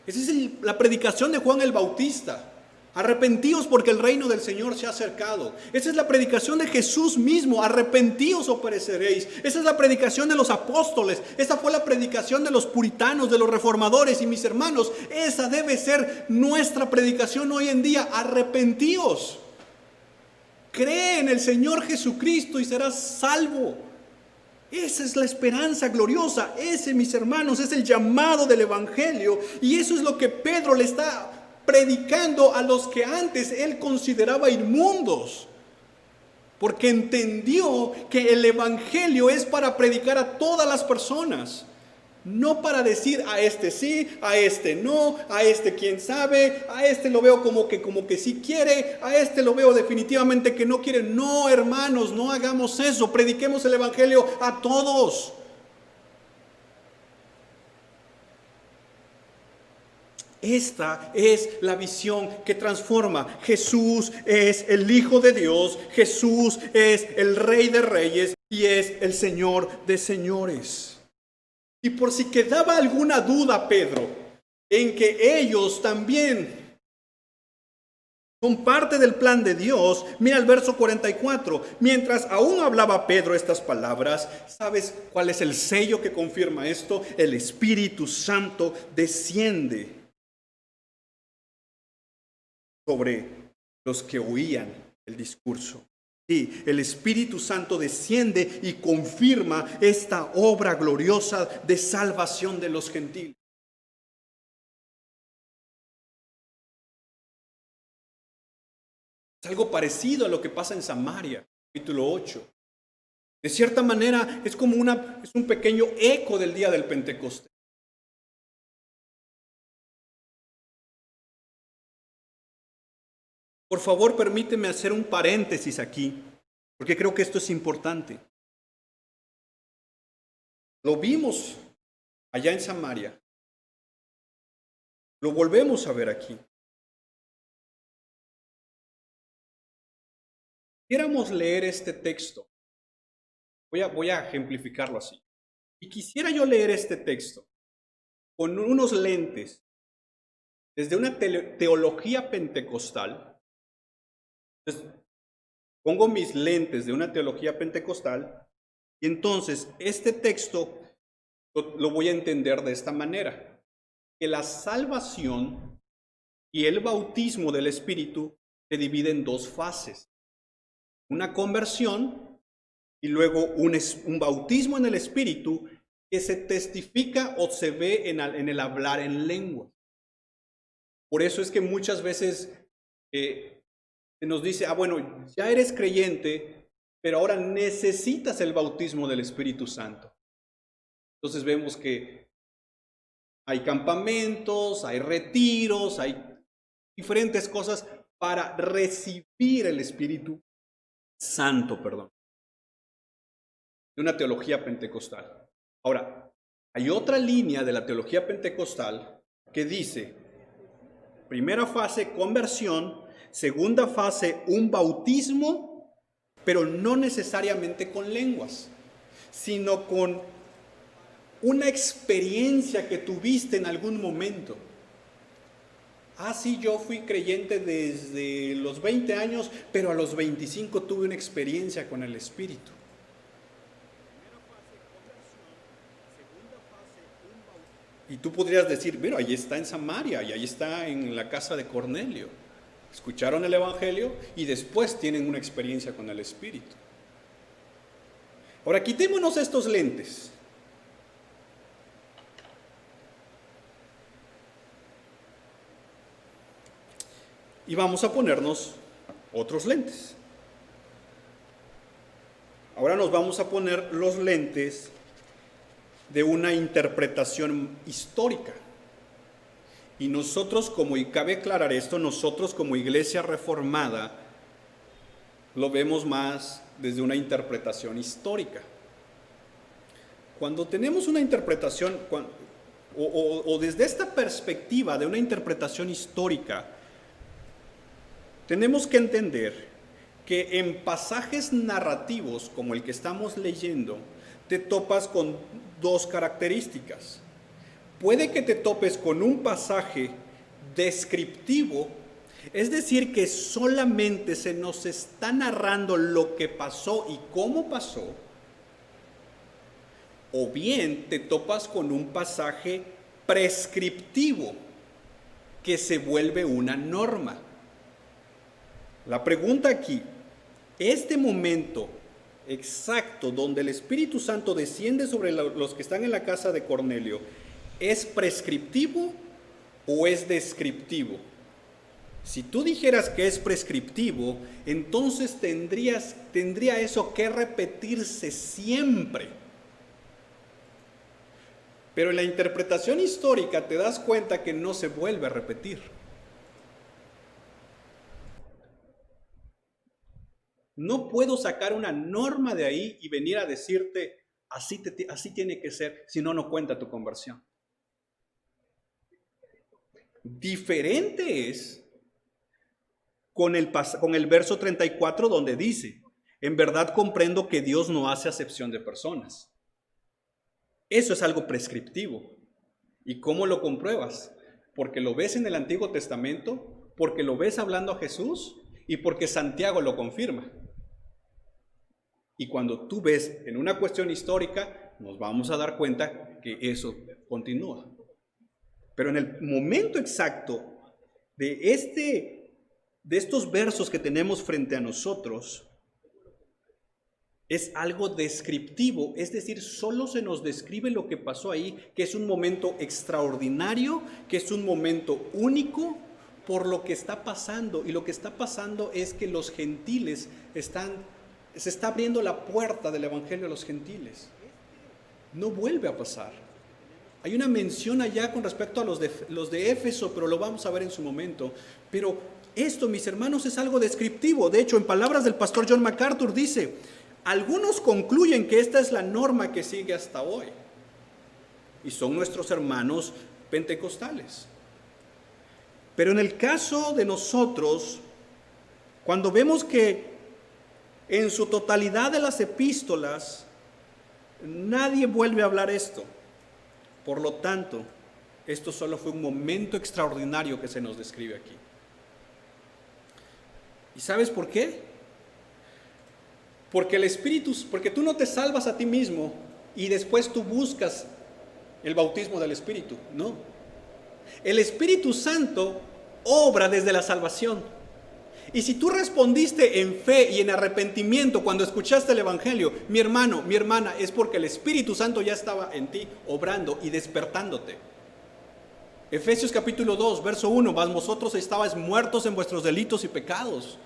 Esa es la predicación de Juan el Bautista. Arrepentíos porque el reino del Señor se ha acercado. Esa es la predicación de Jesús mismo. Arrepentíos o pereceréis. Esa es la predicación de los apóstoles. Esa fue la predicación de los puritanos, de los reformadores. Y mis hermanos, esa debe ser nuestra predicación hoy en día. Arrepentíos. Cree en el Señor Jesucristo y serás salvo. Esa es la esperanza gloriosa. Ese, mis hermanos, es el llamado del Evangelio. Y eso es lo que Pedro le está predicando a los que antes él consideraba inmundos, porque entendió que el Evangelio es para predicar a todas las personas, no para decir a este sí, a este no, a este quién sabe, a este lo veo como que sí quiere, a este lo veo definitivamente que no quiere. No, hermanos, no hagamos eso. Prediquemos el Evangelio a todos. Esta es la visión que transforma. Jesús es el Hijo de Dios, Jesús es el Rey de Reyes y es el Señor de señores. Y por si quedaba alguna duda, Pedro, en que ellos también son parte del plan de Dios, mira el verso 44. Mientras aún hablaba Pedro estas palabras, ¿sabes cuál es el sello que confirma esto? El Espíritu Santo desciende sobre los que oían el discurso. Sí, el Espíritu Santo desciende y confirma esta obra gloriosa de salvación de los gentiles. Es algo parecido a lo que pasa en Samaria, capítulo 8. De cierta manera es como es un pequeño eco del día del Pentecostés. Por favor, permíteme hacer un paréntesis aquí, porque creo que esto es importante. Lo vimos allá en Samaria. Lo volvemos a ver aquí. Quisiéramos leer este texto. Voy a ejemplificarlo así. Y quisiera yo leer este texto con unos lentes desde una teología pentecostal. Entonces, pongo mis lentes de una teología pentecostal y entonces este texto lo voy a entender de esta manera: que la salvación y el bautismo del Espíritu se divide en dos fases: una conversión y luego un bautismo en el Espíritu que se testifica o se ve en el hablar en lengua. Por eso es que muchas veces se nos dice, bueno, ya eres creyente, pero ahora necesitas el bautismo del Espíritu Santo. Entonces vemos que hay campamentos, hay retiros, hay diferentes cosas para recibir el Espíritu Santo, de una teología pentecostal. Ahora, hay otra línea de la teología pentecostal que dice, primera fase, conversión; segunda fase, un bautismo, pero no necesariamente con lenguas, sino con una experiencia que tuviste en algún momento. Sí, yo fui creyente desde los 20 años, pero a los 25 tuve una experiencia con el Espíritu. Y tú podrías decir, bueno, ahí está en Samaria y ahí está en la casa de Cornelio. Escucharon el Evangelio y después tienen una experiencia con el Espíritu. Ahora, quitémonos estos lentes. Y vamos a ponernos otros lentes. Ahora nos vamos a poner los lentes de una interpretación histórica. Y nosotros, y cabe aclarar esto, nosotros como Iglesia Reformada lo vemos más desde una interpretación histórica. Cuando tenemos una interpretación, o desde esta perspectiva de una interpretación histórica, tenemos que entender que en pasajes narrativos como el que estamos leyendo, te topas con dos características. Puede que te topes con un pasaje descriptivo, es decir, que solamente se nos está narrando lo que pasó y cómo pasó, o bien te topas con un pasaje prescriptivo que se vuelve una norma. La pregunta aquí, este momento exacto donde el Espíritu Santo desciende sobre los que están en la casa de Cornelio, ¿es prescriptivo o es descriptivo? Si tú dijeras que es prescriptivo, entonces tendría eso que repetirse siempre. Pero en la interpretación histórica te das cuenta que no se vuelve a repetir. No puedo sacar una norma de ahí y venir a decirte, así tiene que ser, si no, no cuenta tu conversión. Diferente es con el verso 34 donde dice, en verdad comprendo que Dios no hace acepción de personas. Eso es algo prescriptivo. ¿Y cómo lo compruebas? Porque lo ves en el Antiguo Testamento, porque lo ves hablando a Jesús y porque Santiago lo confirma. Y cuando tú ves en una cuestión histórica, nos vamos a dar cuenta que eso continúa. Pero en el momento exacto de estos versos que tenemos frente a nosotros, es algo descriptivo, es decir, solo se nos describe lo que pasó ahí, que es un momento extraordinario, que es un momento único por lo que está pasando. Y lo que está pasando es que los gentiles se está abriendo la puerta del evangelio a los gentiles. No vuelve a pasar. Hay una mención allá con respecto a los de Éfeso, pero lo vamos a ver en su momento. Pero esto, mis hermanos, es algo descriptivo. De hecho, en palabras del pastor John MacArthur dice, algunos concluyen que esta es la norma que sigue hasta hoy. Y son nuestros hermanos pentecostales. Pero en el caso de nosotros, cuando vemos que en su totalidad de las epístolas, nadie vuelve a hablar esto. Por lo tanto, esto solo fue un momento extraordinario que se nos describe aquí. ¿Y sabes por qué? Porque tú no te salvas a ti mismo y después tú buscas el bautismo del Espíritu. No. El Espíritu Santo obra desde la salvación. Y si tú respondiste en fe y en arrepentimiento cuando escuchaste el Evangelio, mi hermano, mi hermana, es porque el Espíritu Santo ya estaba en ti obrando y despertándote. Efesios capítulo 2, verso 1, mas vosotros estabais muertos en vuestros delitos y pecados.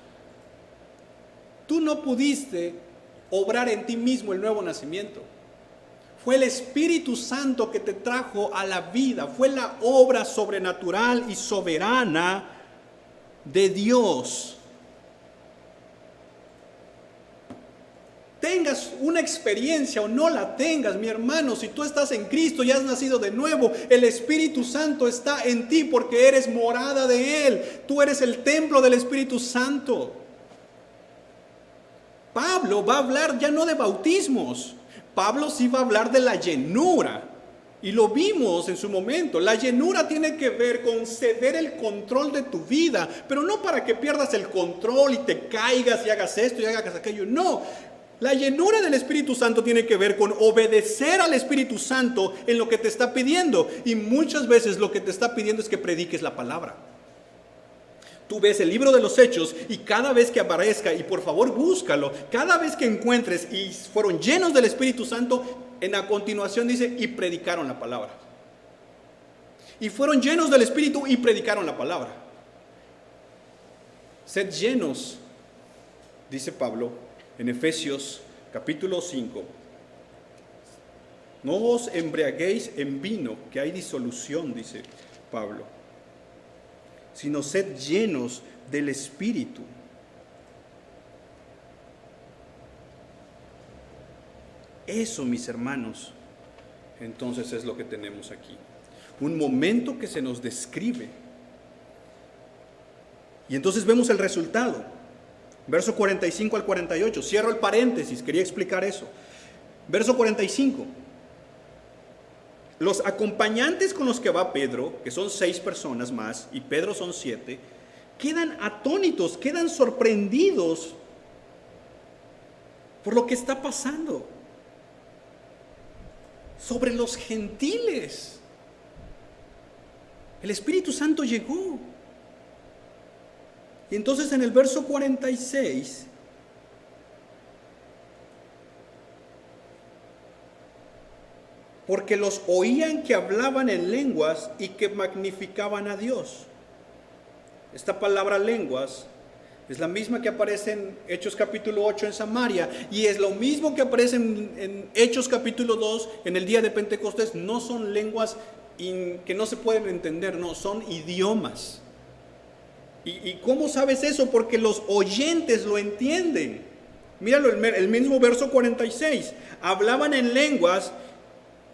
Tú no pudiste obrar en ti mismo el nuevo nacimiento. Fue el Espíritu Santo que te trajo a la vida. Fue la obra sobrenatural y soberana de Dios. Tengas una experiencia o no la tengas, mi hermano, si tú estás en Cristo y has nacido de nuevo, el Espíritu Santo está en ti porque eres morada de Él. Tú eres el templo del Espíritu Santo. Pablo va a hablar ya no de bautismos. Pablo sí va a hablar de la llenura. Y lo vimos en su momento. La llenura tiene que ver con ceder el control de tu vida. Pero no para que pierdas el control y te caigas y hagas esto y hagas aquello. No. La llenura del Espíritu Santo tiene que ver con obedecer al Espíritu Santo en lo que te está pidiendo. Y muchas veces lo que te está pidiendo es que prediques la palabra. Tú ves el libro de los Hechos y cada vez que aparezca, y por favor búscalo, cada vez que encuentres y fueron llenos del Espíritu Santo, en la continuación dice, y predicaron la palabra. Y fueron llenos del Espíritu y predicaron la palabra. Sed llenos, dice Pablo en Efesios capítulo 5. No os embriaguéis en vino, que hay disolución, dice Pablo, sino sed llenos del Espíritu. Eso, mis hermanos, entonces es lo que tenemos aquí. Un momento que se nos describe Y entonces vemos el resultado. Verso 45 al 48. Cierro el paréntesis, quería explicar eso. Verso 45. Los acompañantes con los que va Pedro, que son 6 personas más, y Pedro son 7, quedan atónitos, quedan sorprendidos por lo que está pasando. Sobre los gentiles. El Espíritu Santo llegó. Y entonces en el verso 46, porque los oían que hablaban en lenguas y que magnificaban a Dios. Esta palabra lenguas es la misma que aparece en Hechos capítulo 8 en Samaria, y es lo mismo que aparece en Hechos capítulo 2 en el día de Pentecostés. No son lenguas que no se pueden entender, no, son idiomas. ¿Y cómo sabes eso? Porque los oyentes lo entienden. Míralo, el mismo verso 46. Hablaban en lenguas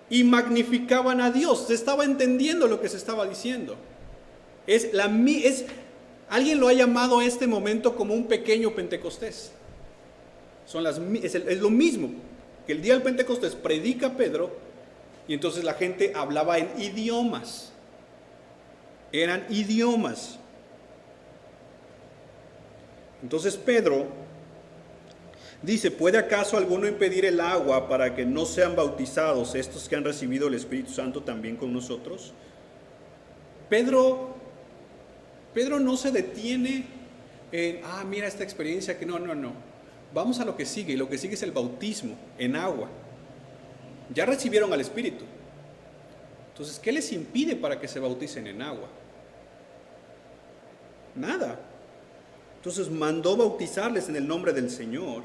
y magnificaban a Dios. Se estaba entendiendo lo que se estaba diciendo. Alguien lo ha llamado a este momento como un pequeño Pentecostés. Es lo mismo que el día del Pentecostés predica Pedro, y entonces la gente hablaba en idiomas. Eran idiomas. Entonces Pedro dice: ¿puede acaso alguno impedir el agua para que no sean bautizados estos que han recibido el Espíritu Santo también con nosotros? Pedro no se detiene en, mira esta experiencia, que no. Vamos a lo que sigue, y lo que sigue es el bautismo en agua. Ya recibieron al Espíritu. Entonces, ¿qué les impide para que se bauticen en agua? Nada. Entonces mandó bautizarles en el nombre del Señor.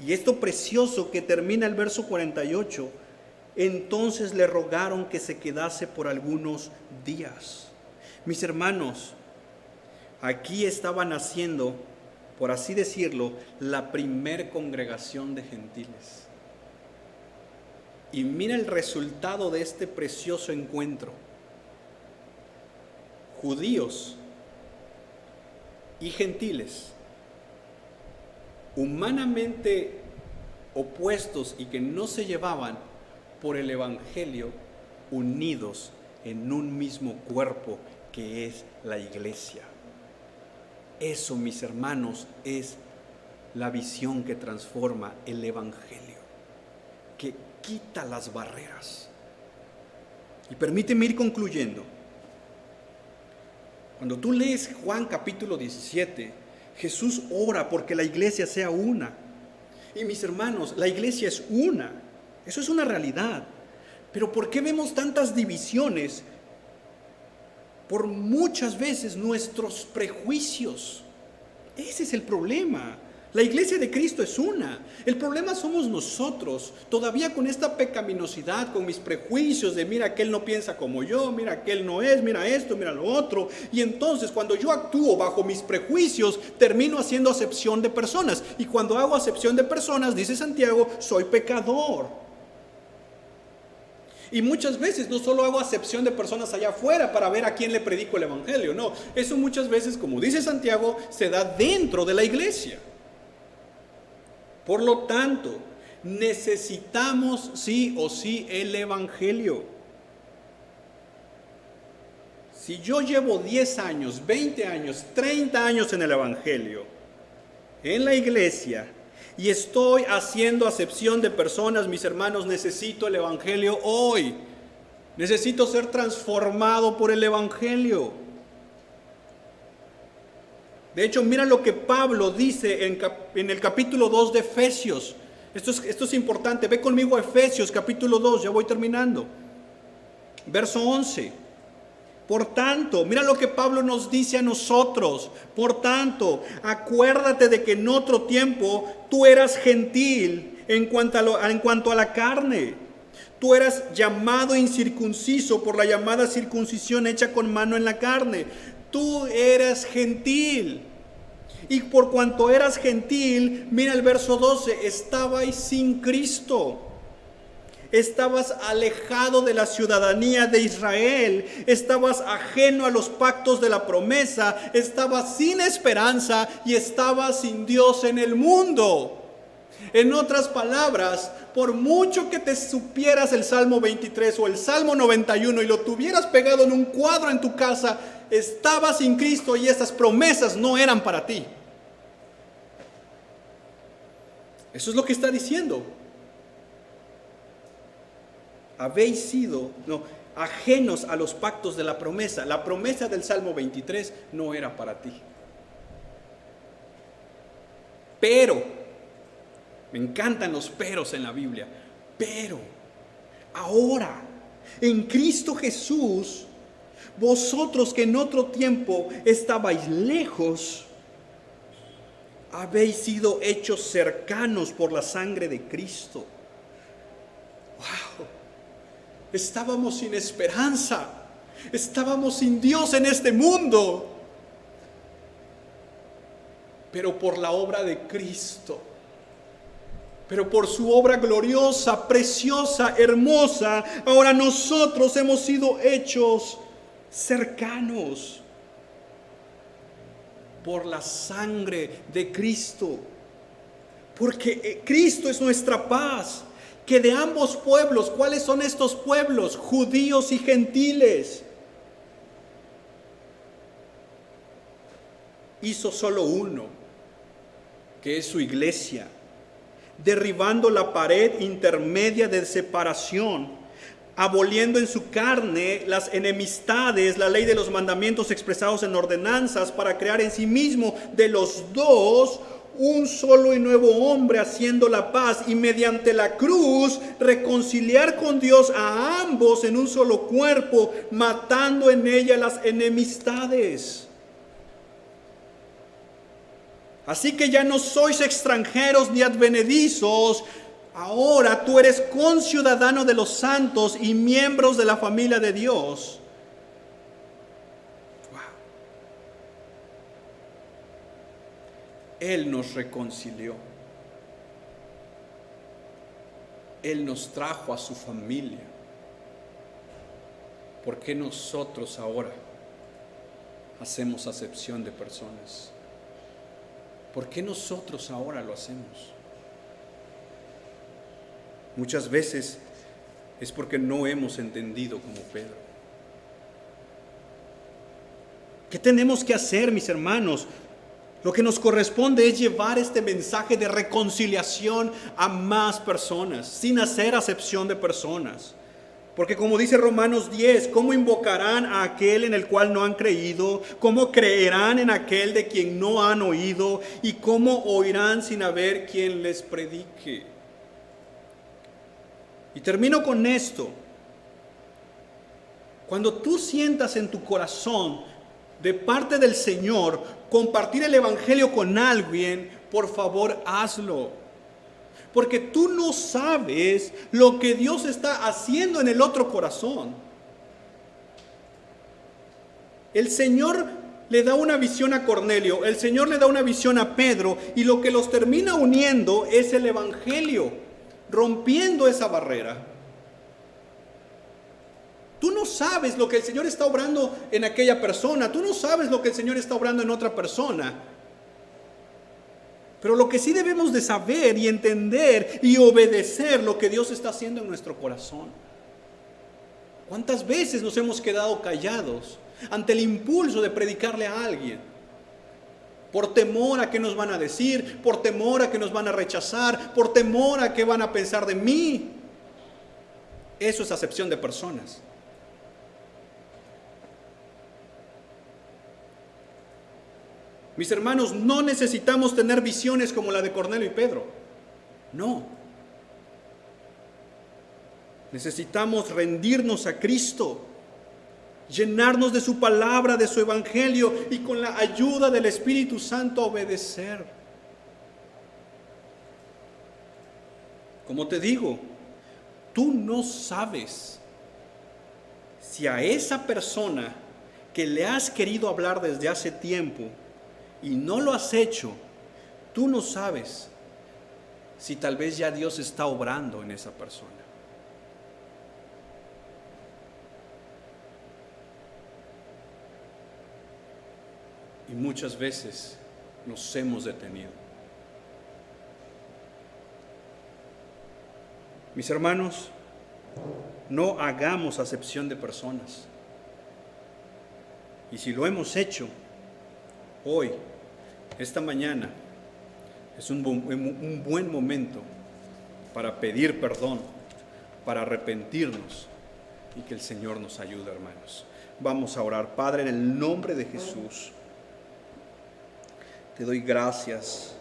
Y esto precioso que termina el verso 48, entonces le rogaron que se quedase por algunos días. Mis hermanos, aquí estaba naciendo, por así decirlo, la primer congregación de gentiles. Y mira el resultado de este precioso encuentro. Judíos y gentiles, humanamente opuestos y que no se llevaban, por el Evangelio, unidos en un mismo cuerpo que es la iglesia. Eso, mis hermanos, es la visión que transforma el Evangelio, que quita las barreras. Y permíteme ir concluyendo. Cuando tú lees Juan capítulo 17, Jesús ora porque la iglesia sea una. Y mis hermanos, la iglesia es una. Eso es una realidad. Pero ¿por qué vemos tantas divisiones? Por muchas veces nuestros prejuicios. Ese es el problema. La iglesia de Cristo es una. El problema somos nosotros, todavía con esta pecaminosidad, con mis prejuicios de mira, aquel no piensa como yo, mira, aquel no es, mira esto, mira lo otro. Y entonces cuando yo actúo bajo mis prejuicios, termino haciendo acepción de personas. Y cuando hago acepción de personas, dice Santiago, soy pecador. Y muchas veces no solo hago acepción de personas allá afuera para ver a quién le predico el evangelio, no. Eso muchas veces, como dice Santiago, se da dentro de la iglesia. Por lo tanto, necesitamos sí o sí el evangelio. Si yo llevo 10 años, 20 años, 30 años en el evangelio, en la iglesia, y estoy haciendo acepción de personas, mis hermanos, necesito el evangelio hoy. Necesito ser transformado por el evangelio. De hecho, mira lo que Pablo dice en el capítulo 2 de Efesios. Esto es importante. Ve conmigo a Efesios capítulo 2, ya voy terminando. Verso 11. Por tanto, mira lo que Pablo nos dice a nosotros. Por tanto, acuérdate de que en otro tiempo tú eras gentil en cuanto a la carne. Tú eras llamado incircunciso por la llamada circuncisión hecha con mano en la carne. Tú eras gentil. Y por cuanto eras gentil, mira el verso 12, estabais sin Cristo. Estabas alejado de la ciudadanía de Israel, estabas ajeno a los pactos de la promesa, estabas sin esperanza y estabas sin Dios en el mundo. En otras palabras, por mucho que te supieras el Salmo 23 o el Salmo 91 y lo tuvieras pegado en un cuadro en tu casa, estabas sin Cristo y esas promesas no eran para ti. Eso es lo que está diciendo. Habéis sido ajenos a los pactos de la promesa. La promesa del Salmo 23 no era para ti. Pero, me encantan los peros en la Biblia, pero ahora, en Cristo Jesús, vosotros que en otro tiempo estabais lejos, habéis sido hechos cercanos por la sangre de Cristo. ¡Wow! Estábamos sin esperanza, estábamos sin Dios en este mundo, pero por la obra de Cristo, pero por su obra gloriosa, preciosa, hermosa, ahora nosotros hemos sido hechos cercanos por la sangre de Cristo, porque Cristo es nuestra paz. Que de ambos pueblos, ¿cuáles son estos pueblos? Judíos y gentiles. Hizo solo uno, que es su iglesia, derribando la pared intermedia de separación, aboliendo en su carne las enemistades, la ley de los mandamientos expresados en ordenanzas, para crear en sí mismo de los dos un solo y nuevo hombre, haciendo la paz, y mediante la cruz reconciliar con Dios a ambos en un solo cuerpo, matando en ella las enemistades. Así que ya no sois extranjeros ni advenedizos, ahora tú eres conciudadano de los santos y miembros de la familia de Dios. Él nos reconcilió. Él nos trajo a su familia. ¿Por qué nosotros ahora hacemos acepción de personas? ¿Por qué nosotros ahora lo hacemos? Muchas veces es porque no hemos entendido como Pedro. ¿Qué tenemos que hacer, mis hermanos? Lo que nos corresponde es llevar este mensaje de reconciliación a más personas, sin hacer acepción de personas. Porque como dice Romanos 10, ¿cómo invocarán a aquel en el cual no han creído? ¿Cómo creerán en aquel de quien no han oído? ¿Y cómo oirán sin haber quien les predique? Y termino con esto. Cuando tú sientas en tu corazón de parte del Señor compartir el evangelio con alguien, por favor hazlo. Porque tú no sabes lo que Dios está haciendo en el otro corazón. El Señor le da una visión a Cornelio, el Señor le da una visión a Pedro, y lo que los termina uniendo es el evangelio, rompiendo esa barrera. Tú no sabes lo que el Señor está obrando en aquella persona. Tú no sabes lo que el Señor está obrando en otra persona. Pero lo que sí debemos de saber y entender y obedecer lo que Dios está haciendo en nuestro corazón. ¿Cuántas veces nos hemos quedado callados ante el impulso de predicarle a alguien? Por temor a qué nos van a decir, por temor a que nos van a rechazar, por temor a qué van a pensar de mí. Eso es acepción de personas. Mis hermanos, no necesitamos tener visiones como la de Cornelio y Pedro. No. Necesitamos rendirnos a Cristo, llenarnos de su palabra, de su evangelio, y con la ayuda del Espíritu Santo obedecer. Como te digo, tú no sabes si a esa persona que le has querido hablar desde hace tiempo y no lo has hecho, tú no sabes si tal vez ya Dios está obrando en esa persona. y muchas veces nos hemos detenido. Mis hermanos, no hagamos acepción de personas. Y si lo hemos hecho, hoy, esta mañana, es un buen momento para pedir perdón, para arrepentirnos y que el Señor nos ayude, hermanos. Vamos a orar. Padre, en el nombre de Jesús, te doy gracias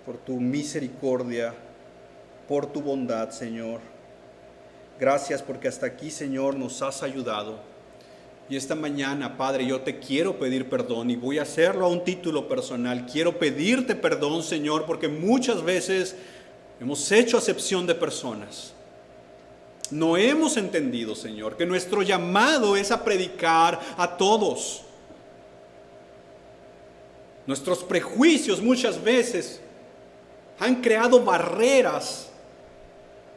por tu misericordia, por tu bondad, Señor. Gracias porque hasta aquí, Señor, nos has ayudado. Y esta mañana, Padre, yo te quiero pedir perdón y voy a hacerlo a un título personal. Quiero pedirte perdón, Señor, porque muchas veces hemos hecho acepción de personas. No hemos entendido, Señor, que nuestro llamado es a predicar a todos. Nuestros prejuicios muchas veces han creado barreras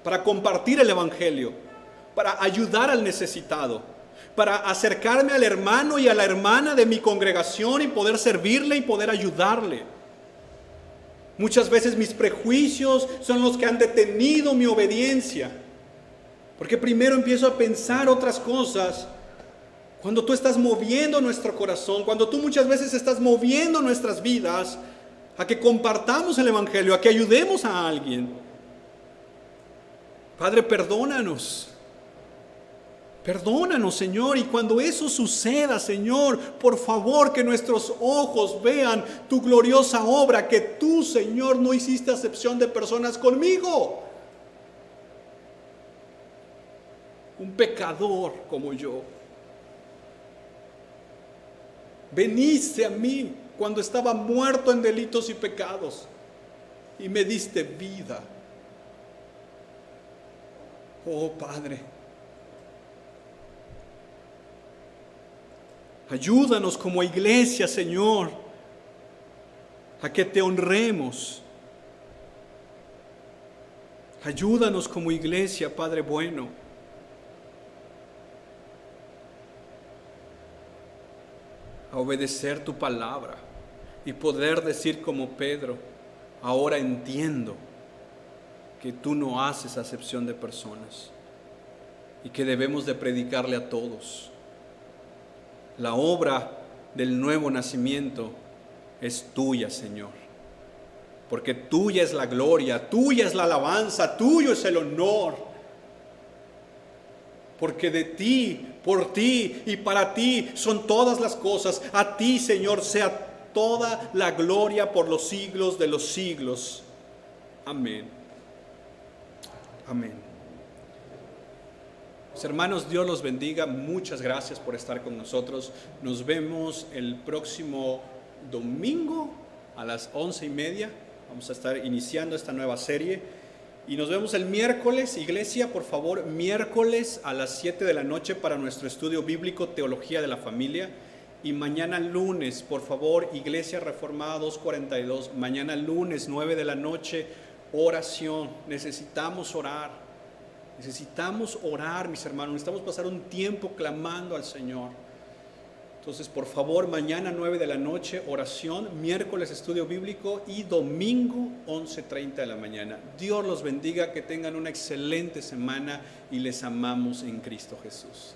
para compartir el Evangelio, para ayudar al necesitado, para acercarme al hermano y a la hermana de mi congregación y poder servirle y poder ayudarle. Muchas veces mis prejuicios son los que han detenido mi obediencia, porque primero empiezo a pensar otras cosas. Cuando tú estás moviendo nuestro corazón, cuando tú muchas veces estás moviendo nuestras vidas a que compartamos el Evangelio, a que ayudemos a alguien. Padre, perdónanos. Perdónanos, Señor, y cuando eso suceda, Señor, por favor que nuestros ojos vean tu gloriosa obra, que tú, Señor, no hiciste acepción de personas conmigo. Un pecador como yo. Veniste a mí cuando estaba muerto en delitos y pecados y me diste vida. Oh, Padre, ayúdanos como iglesia, Señor, a que te honremos. Ayúdanos como iglesia, Padre bueno, a obedecer tu palabra y poder decir como Pedro: ahora entiendo que tú no haces acepción de personas y que debemos de predicarle a todos. La obra del nuevo nacimiento es tuya, Señor, porque tuya es la gloria, tuya es la alabanza, tuyo es el honor, porque de ti, por ti y para ti son todas las cosas. A ti, Señor, sea toda la gloria por los siglos de los siglos. Amén. Amén. Mis hermanos, Dios los bendiga. Muchas gracias por estar con nosotros. Nos vemos el próximo domingo a las 11:30. Vamos a estar iniciando esta nueva serie. Y nos vemos el miércoles. Iglesia, por favor, miércoles a las 7 de la noche para nuestro estudio bíblico, Teología de la Familia. Y mañana lunes, por favor, Iglesia Reformada 242. Mañana lunes, 9 de la noche, oración. Necesitamos orar, mis hermanos. Necesitamos pasar un tiempo clamando al Señor. Entonces, por favor, mañana 9 de la noche, oración, miércoles estudio bíblico y domingo 11:30 de la mañana. Dios los bendiga, que tengan una excelente semana y les amamos en Cristo Jesús.